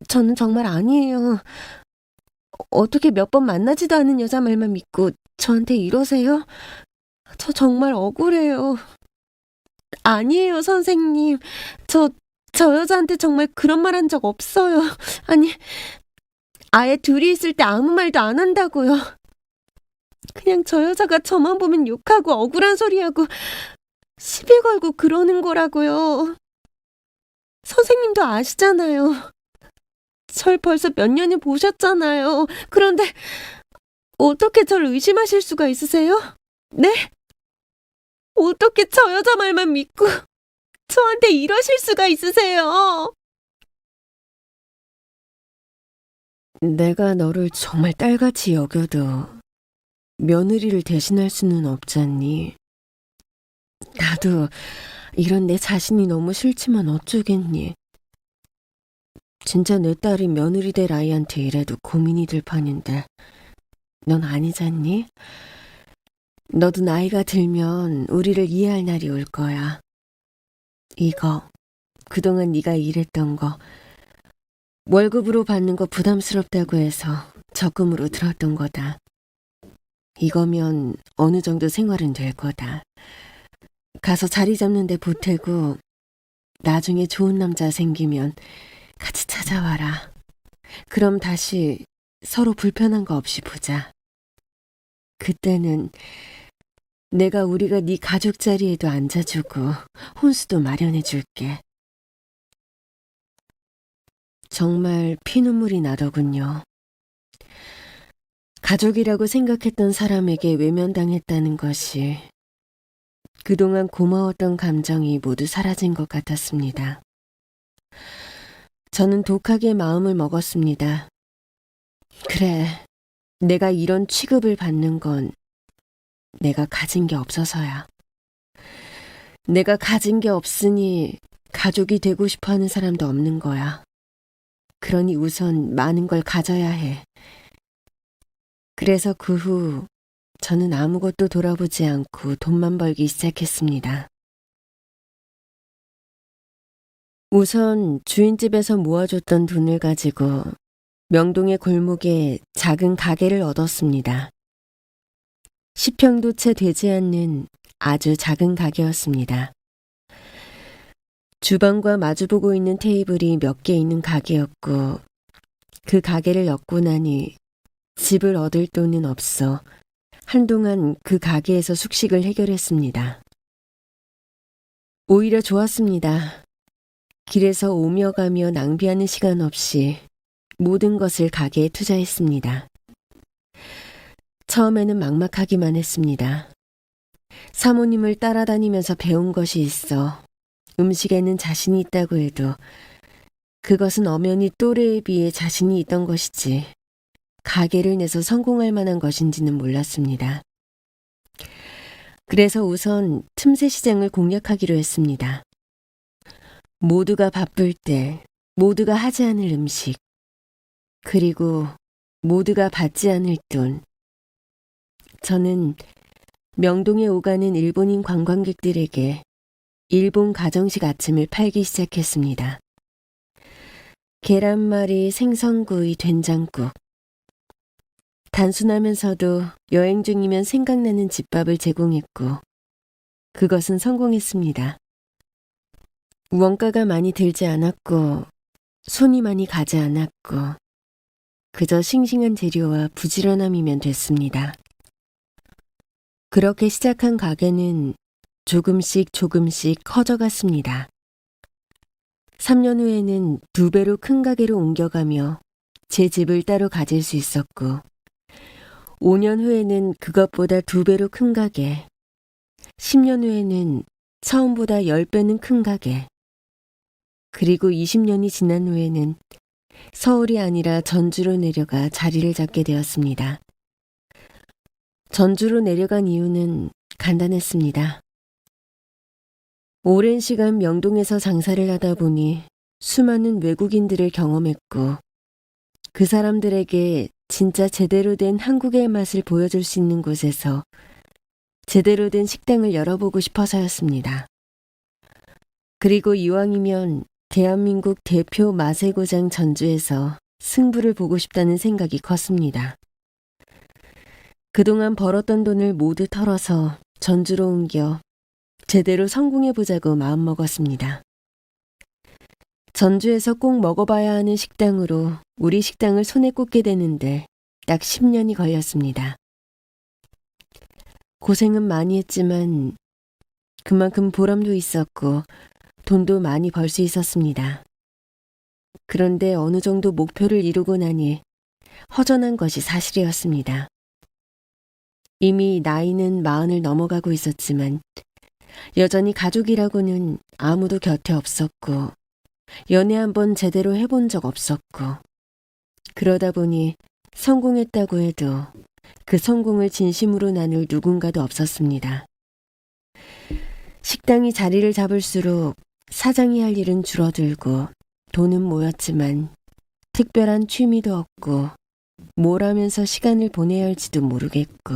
저는 정말 아니에요. 어떻게 몇 번 만나지도 않은 여자 말만 믿고 저한테 이러세요? 저 정말 억울해요. 아니에요, 선생님. 저 여자한테 정말 그런 말 한 적 없어요. 아니, 아예 둘이 있을 때 아무 말도 안 한다고요. 그냥 저 여자가 저만 보면 욕하고 억울한 소리하고 시비 걸고 그러는 거라고요. 선생님도 아시잖아요. 절 벌써 몇 년이 보셨잖아요. 그런데 어떻게 절 의심하실 수가 있으세요? 네? 어떻게 저 여자 말만 믿고 저한테 이러실 수가 있으세요? 내가 너를 정말 딸같이 여겨도 며느리를 대신할 수는 없잖니. 나도 이런 내 자신이 너무 싫지만 어쩌겠니. 진짜 내 딸이 며느리 될 아이한테 이래도 고민이 들 판인데 넌 아니잖니? 너도 나이가 들면 우리를 이해할 날이 올 거야. 이거 그동안 네가 일했던 거 월급으로 받는 거 부담스럽다고 해서 적금으로 들었던 거다. 이거면 어느 정도 생활은 될 거다. 가서 자리 잡는 데 보태고 나중에 좋은 남자 생기면 같이 찾아와라. 그럼 다시 서로 불편한 거 없이 보자. 그때는 내가 우리가 네 가족 자리에도 앉아주고 혼수도 마련해줄게. 정말 피눈물이 나더군요. 가족이라고 생각했던 사람에게 외면당했다는 것이 그동안 고마웠던 감정이 모두 사라진 것 같았습니다. 저는 독하게 마음을 먹었습니다. 그래, 내가 이런 취급을 받는 건 내가 가진 게 없어서야. 내가 가진 게 없으니 가족이 되고 싶어 하는 사람도 없는 거야. 그러니 우선 많은 걸 가져야 해. 그래서 그 후 저는 아무것도 돌아보지 않고 돈만 벌기 시작했습니다. 우선 주인집에서 모아줬던 돈을 가지고 명동의 골목에 작은 가게를 얻었습니다. 10평도 채 되지 않는 아주 작은 가게였습니다. 주방과 마주보고 있는 테이블이 몇 개 있는 가게였고 그 가게를 엮고 나니 집을 얻을 돈은 없어 한동안 그 가게에서 숙식을 해결했습니다. 오히려 좋았습니다. 길에서 오며 가며 낭비하는 시간 없이 모든 것을 가게에 투자했습니다. 처음에는 막막하기만 했습니다. 사모님을 따라다니면서 배운 것이 있어 음식에는 자신이 있다고 해도 그것은 엄연히 또래에 비해 자신이 있던 것이지 가게를 내서 성공할 만한 것인지는 몰랐습니다. 그래서 우선 틈새 시장을 공략하기로 했습니다. 모두가 바쁠 때 모두가 하지 않을 음식, 그리고 모두가 받지 않을 돈. 저는 명동에 오가는 일본인 관광객들에게 일본 가정식 아침을 팔기 시작했습니다. 계란말이, 생선구이, 된장국. 단순하면서도 여행 중이면 생각나는 집밥을 제공했고 그것은 성공했습니다. 원가가 많이 들지 않았고 손이 많이 가지 않았고 그저 싱싱한 재료와 부지런함이면 됐습니다. 그렇게 시작한 가게는 조금씩 커져갔습니다. 3년 후에는 2배로 큰 가게로 옮겨가며 제 집을 따로 가질 수 있었고 5년 후에는 그것보다 2배로 큰 가게, 10년 후에는 처음보다 10배는 큰 가게, 그리고 20년이 지난 후에는 서울이 아니라 전주로 내려가 자리를 잡게 되었습니다. 전주로 내려간 이유는 간단했습니다. 오랜 시간 명동에서 장사를 하다 보니 수많은 외국인들을 경험했고 그 사람들에게 진짜 제대로 된 한국의 맛을 보여줄 수 있는 곳에서 제대로 된 식당을 열어보고 싶어서였습니다. 그리고 이왕이면 대한민국 대표 맛의 고장 전주에서 승부를 보고 싶다는 생각이 컸습니다. 그동안 벌었던 돈을 모두 털어서 전주로 옮겨 제대로 성공해보자고 마음먹었습니다. 전주에서 꼭 먹어봐야 하는 식당으로 우리 식당을 손에 꽂게 되는데 딱 10년이 걸렸습니다. 고생은 많이 했지만 그만큼 보람도 있었고 돈도 많이 벌 수 있었습니다. 그런데 어느 정도 목표를 이루고 나니 허전한 것이 사실이었습니다. 이미 나이는 40을 넘어가고 있었지만 여전히 가족이라고는 아무도 곁에 없었고 연애 한번 제대로 해본 적 없었고 그러다 보니 성공했다고 해도 그 성공을 진심으로 나눌 누군가도 없었습니다. 식당이 자리를 잡을수록 사장이 할 일은 줄어들고 돈은 모였지만 특별한 취미도 없고 뭘 하면서 시간을 보내야 할지도 모르겠고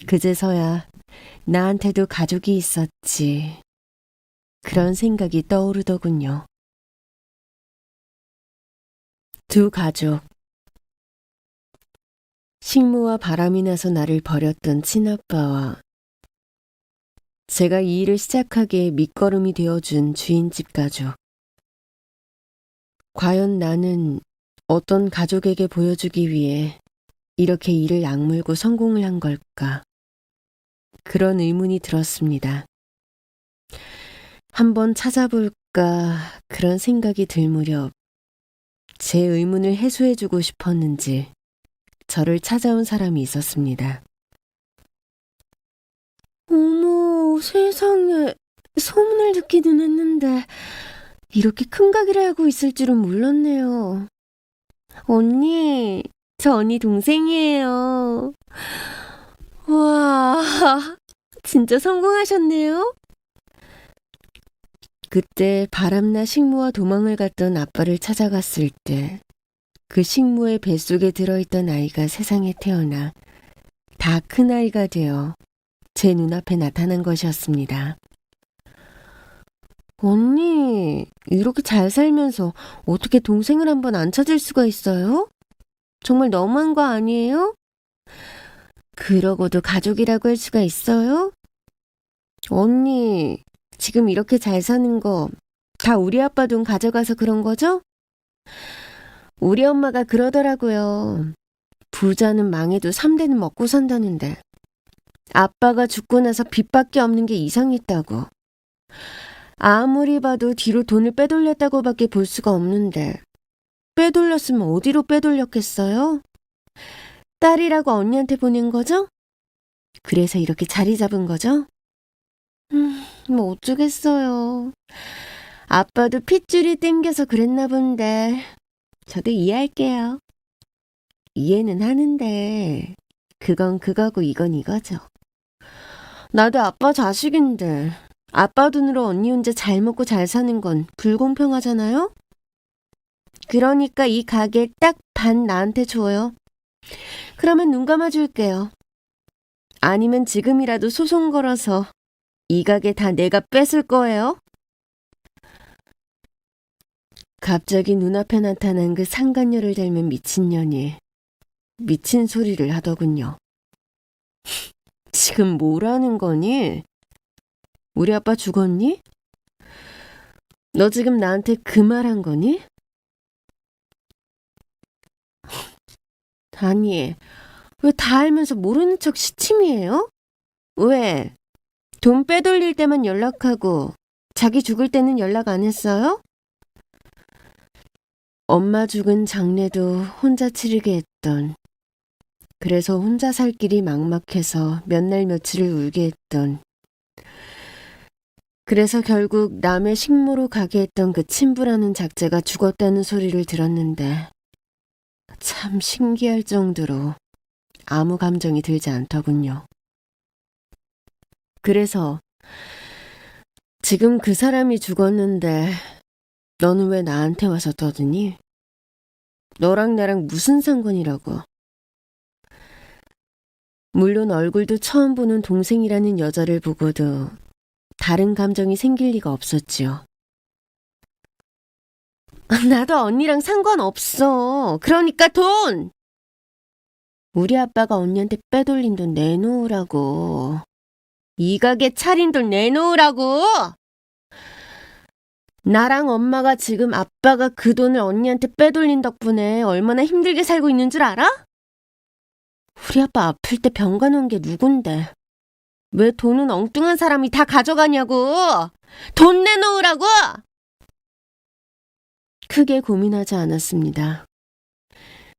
그제서야 나한테도 가족이 있었지. 그런 생각이 떠오르더군요. 두 가족. 식모와 바람이 나서 나를 버렸던 친아빠와 제가 이 일을 시작하기에 밑거름이 되어준 주인집 가족. 과연 나는 어떤 가족에게 보여주기 위해 이렇게 일을 악물고 성공을 한 걸까? 그런 의문이 들었습니다. 한번 찾아볼까 그런 생각이 들 무렵 제 의문을 해소해주고 싶었는지 저를 찾아온 사람이 있었습니다. 어머, 세상에, 소문을 듣기는 했는데 이렇게 큰 가게를 하고 있을 줄은 몰랐네요. 언니, 저 언니 동생이에요. 와, 진짜 성공하셨네요. 그때 바람나 식모와 도망을 갔던 아빠를 찾아갔을 때 그 식모의 뱃속에 들어있던 아이가 세상에 태어나 다 큰 아이가 되어 제 눈앞에 나타난 것이었습니다. 언니, 이렇게 잘 살면서 어떻게 동생을 한번 안 찾을 수가 있어요? 정말 너무한 거 아니에요? 그러고도 가족이라고 할 수가 있어요? 언니, 지금 이렇게 잘 사는 거 다 우리 아빠 돈 가져가서 그런 거죠? 우리 엄마가 그러더라고요. 부자는 망해도 3대는 먹고 산다는데 아빠가 죽고 나서 빚밖에 없는 게 이상했다고. 아무리 봐도 뒤로 돈을 빼돌렸다고밖에 볼 수가 없는데 빼돌렸으면 어디로 빼돌렸겠어요? 딸이라고 언니한테 보낸 거죠? 그래서 이렇게 자리 잡은 거죠? 뭐 어쩌겠어요. 아빠도 핏줄이 땡겨서 그랬나 본데 저도 이해할게요. 이해는 하는데 그건 그거고 이건 이거죠. 나도 아빠 자식인데 아빠 돈으로 언니 혼자 잘 먹고 잘 사는 건 불공평하잖아요? 그러니까 이 가게 딱 반 나한테 줘요. 그러면 눈 감아줄게요. 아니면 지금이라도 소송 걸어서 이 가게 다 내가 뺏을 거예요. 갑자기 눈앞에 나타난 그 상간녀를 닮은 미친년이 미친 소리를 하더군요. 지금 뭐라는 거니? 우리 아빠 죽었니? 너 지금 나한테 그 말 한 거니? 아니, 왜 다 알면서 모르는 척 시침이에요? 왜? 돈 빼돌릴 때만 연락하고 자기 죽을 때는 연락 안 했어요? 엄마 죽은 장례도 혼자 치르게 했던, 그래서 혼자 살 길이 막막해서 몇 날 며칠을 울게 했던, 그래서 결국 남의 식모로 가게 했던 그 친부라는 작자가 죽었다는 소리를 들었는데 참 신기할 정도로 아무 감정이 들지 않더군요. 그래서 지금 그 사람이 죽었는데 너는 왜 나한테 와서 떠드니? 너랑 나랑 무슨 상관이라고? 물론 얼굴도 처음 보는 동생이라는 여자를 보고도 다른 감정이 생길 리가 없었지요. 나도 언니랑 상관없어. 그러니까 돈! 우리 아빠가 언니한테 빼돌린 돈 내놓으라고. 이 가게 차린 돈 내놓으라고! 나랑 엄마가 지금 아빠가 그 돈을 언니한테 빼돌린 덕분에 얼마나 힘들게 살고 있는 줄 알아? 우리 아빠 아플 때 병 가놓은 게 누군데? 왜 돈은 엉뚱한 사람이 다 가져가냐고! 돈 내놓으라고! 크게 고민하지 않았습니다.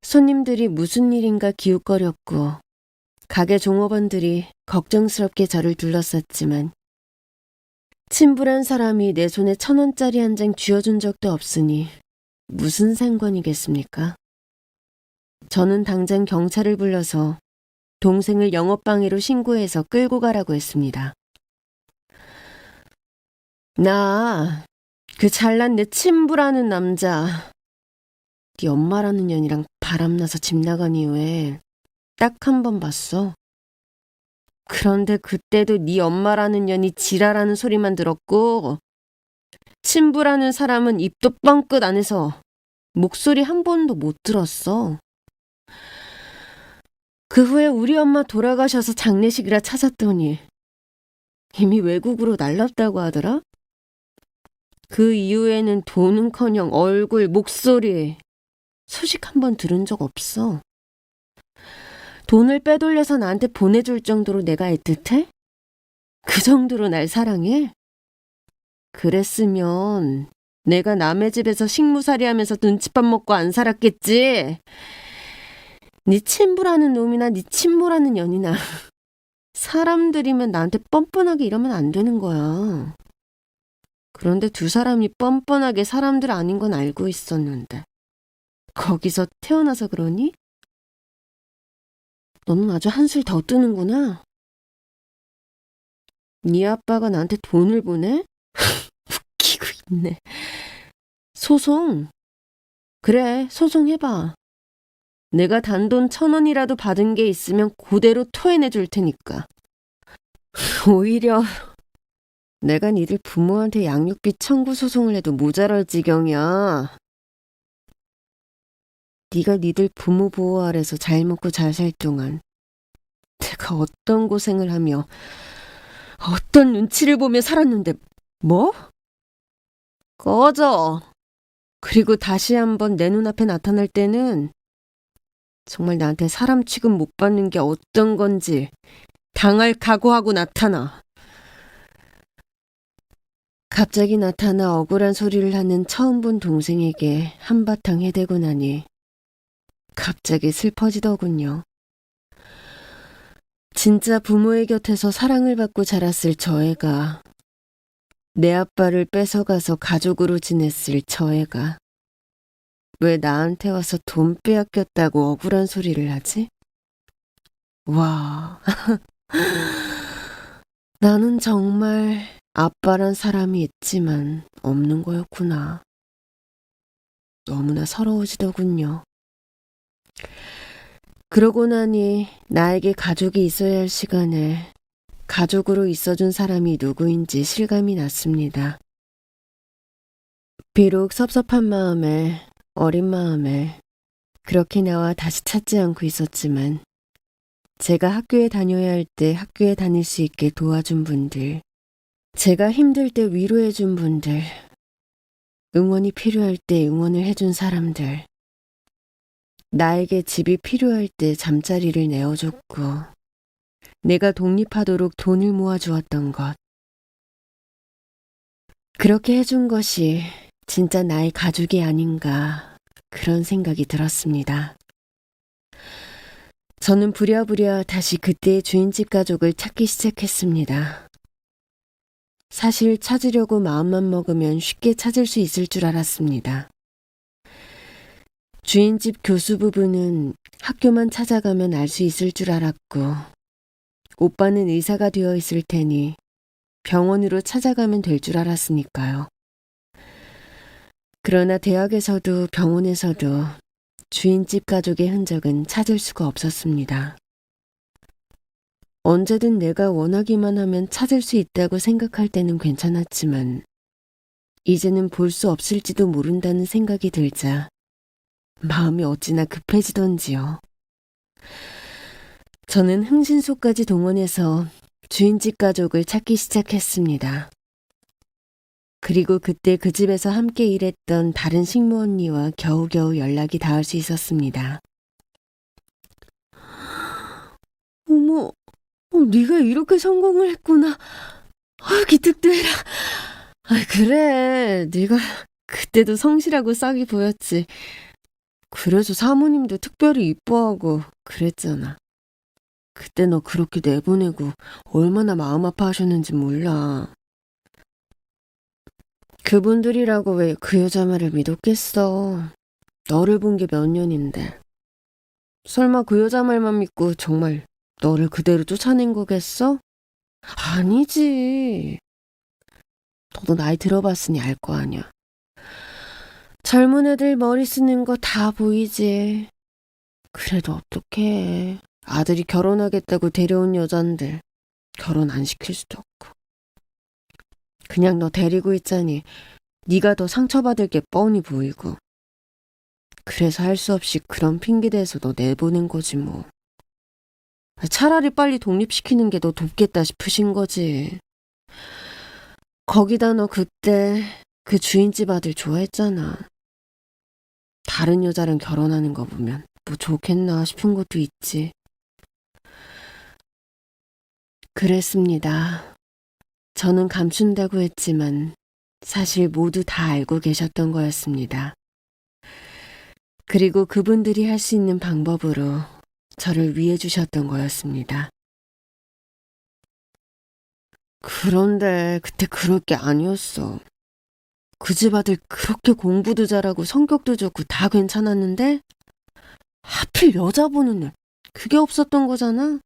손님들이 무슨 일인가 기웃거렸고 가게 종업원들이 걱정스럽게 저를 둘러쌌지만 친부란 사람이 내 손에 1,000원짜리 한 장 쥐어준 적도 없으니 무슨 상관이겠습니까? 저는 당장 경찰을 불러서 동생을 영업방해로 신고해서 끌고 가라고 했습니다. 나 그 잘난 내 친부라는 남자, 네 엄마라는 년이랑 바람나서 집 나간 이후에 딱 한 번 봤어. 그런데 그때도 네 엄마라는 년이 지랄하는 소리만 들었고 친부라는 사람은 입도 뻥끗 안 해서 목소리 한 번도 못 들었어. 그 후에 우리 엄마 돌아가셔서 장례식이라 찾았더니 이미 외국으로 날랐다고 하더라. 그 이후에는 돈은커녕 얼굴, 목소리 소식 한 번 들은 적 없어. 돈을 빼돌려서 나한테 보내줄 정도로 내가 애틋해? 그 정도로 날 사랑해? 그랬으면 내가 남의 집에서 식무살이 하면서 눈칫밥 먹고 안 살았겠지. 네 친부라는 놈이나 네 친모라는 년이나 사람들이면 나한테 뻔뻔하게 이러면 안 되는 거야. 그런데 두 사람이 뻔뻔하게 사람들 아닌 건 알고 있었는데 거기서 태어나서 그러니? 너는 아주 한술 더 뜨는구나. 네 아빠가 나한테 돈을 보내? 웃기고 있네. 소송? 그래, 소송해봐. 내가 단돈 1,000원이라도 받은 게 있으면 그대로 토해내 줄 테니까. 오히려 내가 니들 부모한테 양육비 청구 소송을 해도 모자랄 지경이야. 네가 니들 부모 보호 아래서 잘 먹고 잘 살 동안 내가 어떤 고생을 하며 어떤 눈치를 보며 살았는데 뭐? 꺼져. 그리고 다시 한번 내 눈앞에 나타날 때는 정말 나한테 사람 취급 못 받는 게 어떤 건지 당할 각오하고 나타나. 갑자기 나타나 억울한 소리를 하는 처음 본 동생에게 한바탕 해대고 나니 갑자기 슬퍼지더군요. 진짜 부모의 곁에서 사랑을 받고 자랐을 저 애가, 내 아빠를 뺏어가서 가족으로 지냈을 저 애가 왜 나한테 와서 돈 빼앗겼다고 억울한 소리를 하지? 와, 나는 정말 아빠란 사람이 있지만 없는 거였구나. 너무나 서러워지더군요. 그러고 나니 나에게 가족이 있어야 할 시간에 가족으로 있어준 사람이 누구인지 실감이 났습니다. 비록 섭섭한 마음에, 어린 마음에 그렇게 나와 다시 찾지 않고 있었지만 제가 학교에 다녀야 할 때 학교에 다닐 수 있게 도와준 분들, 제가 힘들 때 위로해준 분들, 응원이 필요할 때 응원을 해준 사람들, 나에게 집이 필요할 때 잠자리를 내어줬고 내가 독립하도록 돈을 모아주었던 것, 그렇게 해준 것이 진짜 나의 가족이 아닌가 그런 생각이 들었습니다. 저는 부랴부랴 다시 그때의 주인집 가족을 찾기 시작했습니다. 사실 찾으려고 마음만 먹으면 쉽게 찾을 수 있을 줄 알았습니다. 주인집 교수 부부는 학교만 찾아가면 알 수 있을 줄 알았고 오빠는 의사가 되어 있을 테니 병원으로 찾아가면 될 줄 알았으니까요. 그러나 대학에서도 병원에서도 주인집 가족의 흔적은 찾을 수가 없었습니다. 언제든 내가 원하기만 하면 찾을 수 있다고 생각할 때는 괜찮았지만 이제는 볼 수 없을지도 모른다는 생각이 들자 마음이 어찌나 급해지던지요. 저는 흥신소까지 동원해서 주인집 가족을 찾기 시작했습니다. 그리고 그때 그 집에서 함께 일했던 다른 식모 언니와 겨우겨우 연락이 닿을 수 있었습니다. 어머, 네가 이렇게 성공을 했구나. 기특대라. 그래, 네가 그때도 성실하고 싹이 보였지. 그래서 사모님도 특별히 이뻐하고 그랬잖아. 그때 너 그렇게 내보내고 얼마나 마음 아파하셨는지 몰라. 그분들이라고 왜 그 여자 말을 믿었겠어. 너를 본 게 몇 년인데. 설마 그 여자 말만 믿고 정말 너를 그대로 쫓아낸 거겠어? 아니지. 너도 나이 들어봤으니 알 거 아니야. 젊은 애들 머리 쓰는 거 다 보이지. 그래도 어떡해. 아들이 결혼하겠다고 데려온 여잔들 결혼 안 시킬 수도 없고. 그냥 너 데리고 있자니 네가 더 상처받을 게 뻔히 보이고. 그래서 할 수 없이 그런 핑계대서 너 내보낸 거지 뭐. 차라리 빨리 독립시키는 게 너 돕겠다 싶으신 거지. 거기다 너 그때 그 주인집 아들 좋아했잖아. 다른 여자랑 결혼하는 거 보면 뭐 좋겠나 싶은 것도 있지. 그랬습니다. 저는 감춘다고 했지만 사실 모두 다 알고 계셨던 거였습니다. 그리고 그분들이 할 수 있는 방법으로 저를 위해 주셨던 거였습니다. 그런데 그때 그럴 게 아니었어. 그 집 아들 그렇게 공부도 잘하고 성격도 좋고 다 괜찮았는데 하필 여자 보는 애 그게 없었던 거잖아.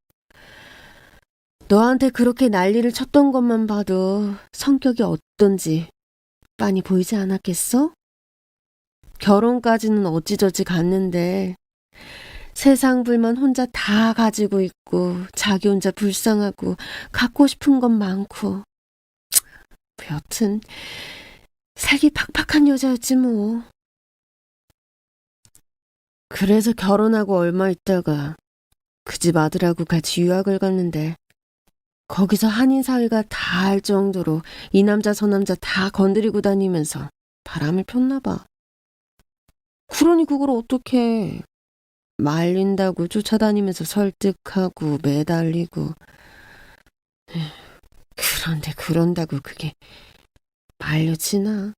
너한테 그렇게 난리를 쳤던 것만 봐도 성격이 어떤지 빤히 보이지 않았겠어? 결혼까지는 어찌저찌 갔는데 세상 불만 혼자 다 가지고 있고 자기 혼자 불쌍하고 갖고 싶은 건 많고 여튼 살기 팍팍한 여자였지 뭐. 그래서 결혼하고 얼마 있다가 그 집 아들하고 같이 유학을 갔는데 거기서 한인 사회가 다 알 정도로 이 남자 저 남자 다 건드리고 다니면서 바람을 폈나 봐. 그러니 그걸 어떡해. 말린다고 쫓아다니면서 설득하고 매달리고. 그런데 그런다고 그게 말려치나.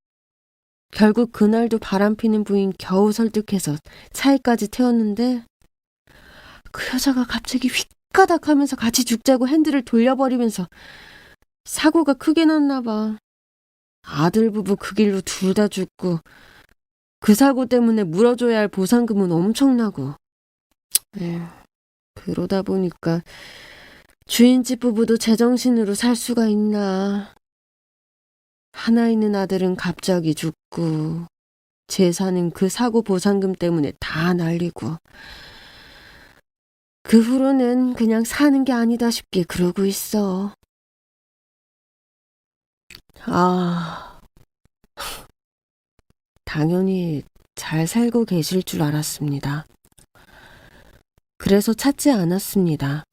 결국 그날도 바람피는 부인 겨우 설득해서 차에까지 태웠는데 그 여자가 갑자기 휙가닥 하면서 같이 죽자고 핸들을 돌려버리면서 사고가 크게 났나 봐. 아들 부부 그 길로 둘 다 죽고 그 사고 때문에 물어줘야 할 보상금은 엄청나고. 에휴, 그러다 보니까 주인집 부부도 제정신으로 살 수가 있나. 하나 있는 아들은 갑자기 죽고 재산은 그 사고 보상금 때문에 다 날리고. 그 후로는 그냥 사는 게 아니다 싶게 그러고 있어. 당연히 잘 살고 계실 줄 알았습니다. 그래서 찾지 않았습니다.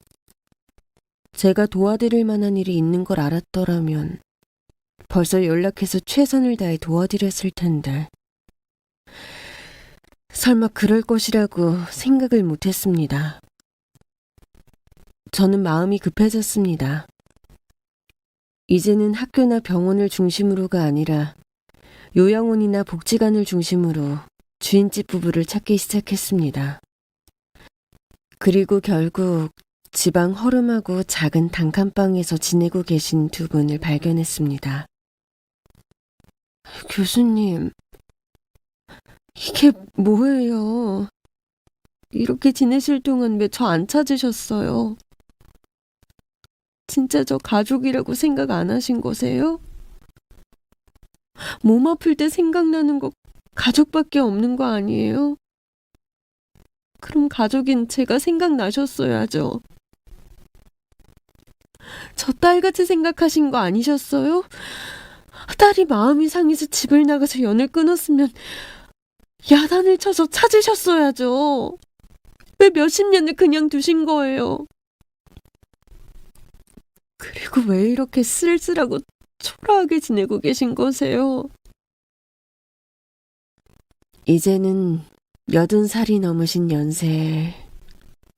제가 도와드릴 만한 일이 있는 걸 알았더라면 벌써 연락해서 최선을 다해 도와드렸을 텐데. 설마 그럴 것이라고 생각을 못했습니다. 저는 마음이 급해졌습니다. 이제는 학교나 병원을 중심으로가 아니라 요양원이나 복지관을 중심으로 주인집 부부를 찾기 시작했습니다. 그리고 결국 지방 허름하고 작은 단칸방에서 지내고 계신 두 분을 발견했습니다. 교수님, 이게 뭐예요? 이렇게 지내실 동안 왜 저 안 찾으셨어요? 진짜 저 가족이라고 생각 안 하신 거세요? 몸 아플 때 생각나는 거 가족밖에 없는 거 아니에요? 그럼 가족인 제가 생각나셨어야죠. 저 딸같이 생각하신 거 아니셨어요? 딸이 마음이 상해서 집을 나가서 연을 끊었으면 야단을 쳐서 찾으셨어야죠. 왜 몇십 년을 그냥 두신 거예요? 그리고 왜 이렇게 쓸쓸하고 초라하게 지내고 계신 거세요? 이제는 80살이 넘으신 연세에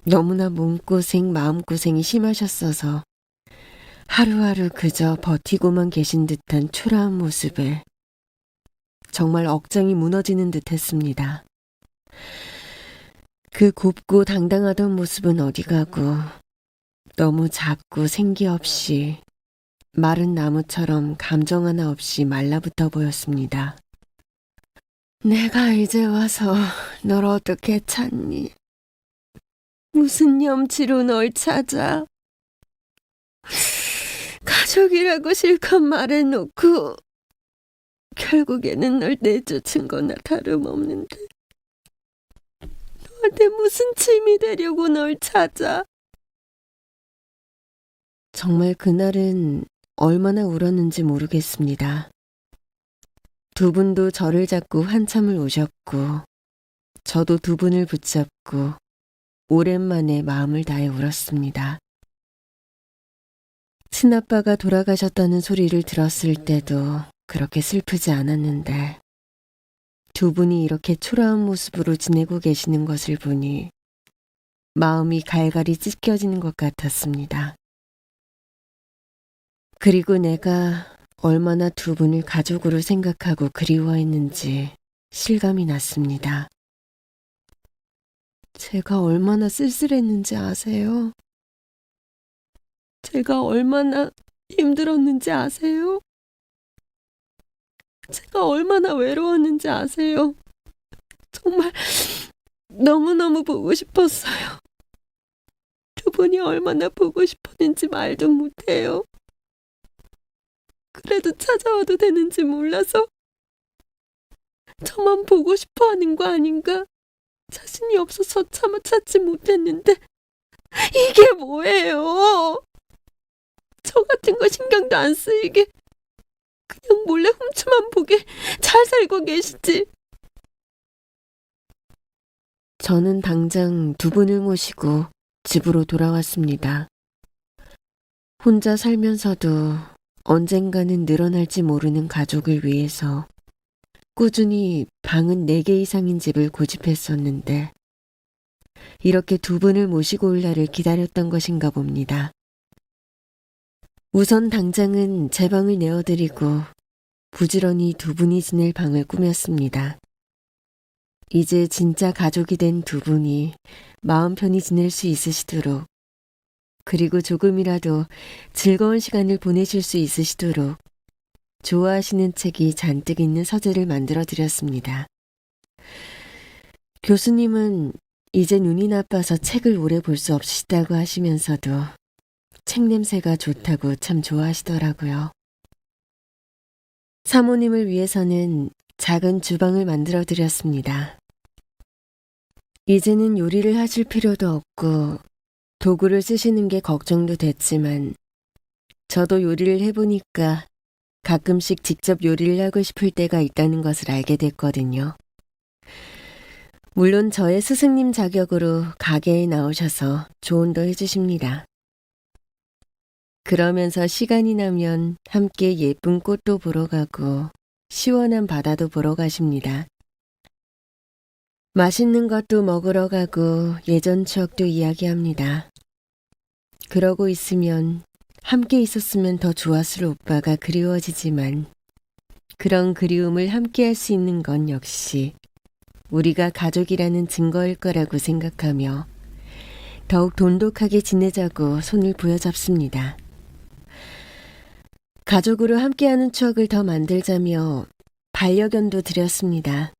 너무나 몸고생, 마음고생이 심하셨어서 하루하루 그저 버티고만 계신 듯한 초라한 모습에 정말 억장이 무너지는 듯 했습니다. 그 곱고 당당하던 모습은 어디 가고 너무 작고 생기 없이 마른 나무처럼 감정 하나 없이 말라붙어 보였습니다. 내가 이제 와서 널 어떻게 찾니? 무슨 염치로 널 찾아? 가족이라고 실컷 말해놓고 결국에는 널 내쫓은 거나 다름없는데 너한테 무슨 짐이 되려고 널 찾아. 정말 그날은 얼마나 울었는지 모르겠습니다. 두 분도 저를 잡고 한참을 우셨고 저도 두 분을 붙잡고 오랜만에 마음을 다해 울었습니다. 친아빠가 돌아가셨다는 소리를 들었을 때도 그렇게 슬프지 않았는데 두 분이 이렇게 초라한 모습으로 지내고 계시는 것을 보니 마음이 갈갈이 찢겨지는 것 같았습니다. 그리고 내가 얼마나 두 분을 가족으로 생각하고 그리워했는지 실감이 났습니다. 제가 얼마나 쓸쓸했는지 아세요? 제가 얼마나 힘들었는지 아세요? 제가 얼마나 외로웠는지 아세요? 정말 너무너무 보고 싶었어요. 두 분이 얼마나 보고 싶었는지 말도 못해요. 그래도 찾아와도 되는지 몰라서 저만 보고 싶어 하는 거 아닌가? 자신이 없어서 차마 찾지 못했는데 이게 뭐예요? 저 같은 거 신경도 안 쓰이게 그냥 몰래 훔쳐만 보게 잘 살고 계시지. 저는 당장 두 분을 모시고 집으로 돌아왔습니다. 혼자 살면서도 언젠가는 늘어날지 모르는 가족을 위해서 꾸준히 방은 4개 이상인 집을 고집했었는데 이렇게 두 분을 모시고 올 날을 기다렸던 것인가 봅니다. 우선 당장은 제 방을 내어드리고 부지런히 두 분이 지낼 방을 꾸몄습니다. 이제 진짜 가족이 된 두 분이 마음 편히 지낼 수 있으시도록 그리고 조금이라도 즐거운 시간을 보내실 수 있으시도록 좋아하시는 책이 잔뜩 있는 서재를 만들어 드렸습니다. 교수님은 이제 눈이 나빠서 책을 오래 볼 수 없으시다고 하시면서도 책 냄새가 좋다고 참 좋아하시더라고요. 사모님을 위해서는 작은 주방을 만들어 드렸습니다. 이제는 요리를 하실 필요도 없고 도구를 쓰시는 게 걱정도 됐지만 저도 요리를 해보니까 가끔씩 직접 요리를 하고 싶을 때가 있다는 것을 알게 됐거든요. 물론 저의 스승님 자격으로 가게에 나오셔서 조언도 해주십니다. 그러면서 시간이 나면 함께 예쁜 꽃도 보러 가고 시원한 바다도 보러 가십니다. 맛있는 것도 먹으러 가고 예전 추억도 이야기합니다. 그러고 있으면 함께 있었으면 더 좋았을 오빠가 그리워지지만 그런 그리움을 함께 할 수 있는 건 역시 우리가 가족이라는 증거일 거라고 생각하며 더욱 돈독하게 지내자고 손을 부여잡습니다. 가족으로 함께하는 추억을 더 만들자며 반려견도 드렸습니다.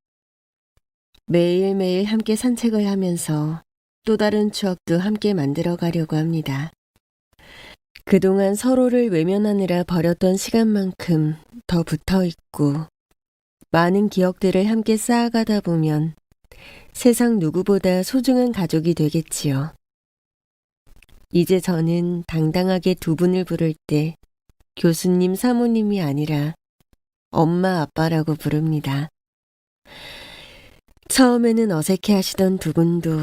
매일매일 함께 산책을 하면서 또 다른 추억도 함께 만들어 가려고 합니다. 그동안 서로를 외면하느라 버렸던 시간만큼 더 붙어 있고 많은 기억들을 함께 쌓아가다 보면 세상 누구보다 소중한 가족이 되겠지요. 이제 저는 당당하게 두 분을 부를 때 교수님, 사모님이 아니라 엄마, 아빠라고 부릅니다. 처음에는 어색해 하시던 두 분도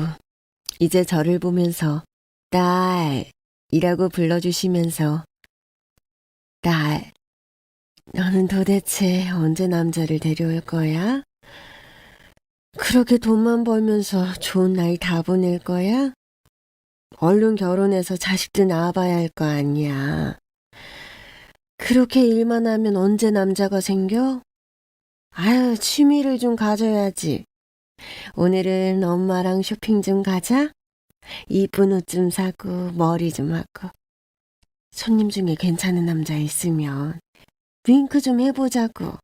이제 저를 보면서 딸이라고 불러주시면서 딸, 너는 도대체 언제 남자를 데려올 거야? 그렇게 돈만 벌면서 좋은 나이 다 보낼 거야? 얼른 결혼해서 자식도 낳아봐야 할 거 아니야. 그렇게 일만 하면 언제 남자가 생겨? 아유, 취미를 좀 가져야지. 오늘은 엄마랑 쇼핑 좀 가자. 이쁜 옷 좀 사고 머리 좀 하고. 손님 중에 괜찮은 남자 있으면 윙크 좀 해보자고.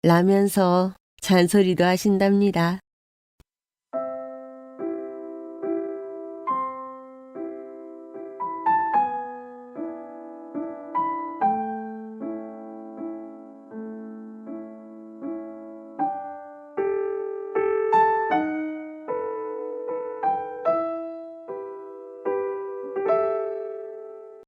라면서 잔소리도 하신답니다.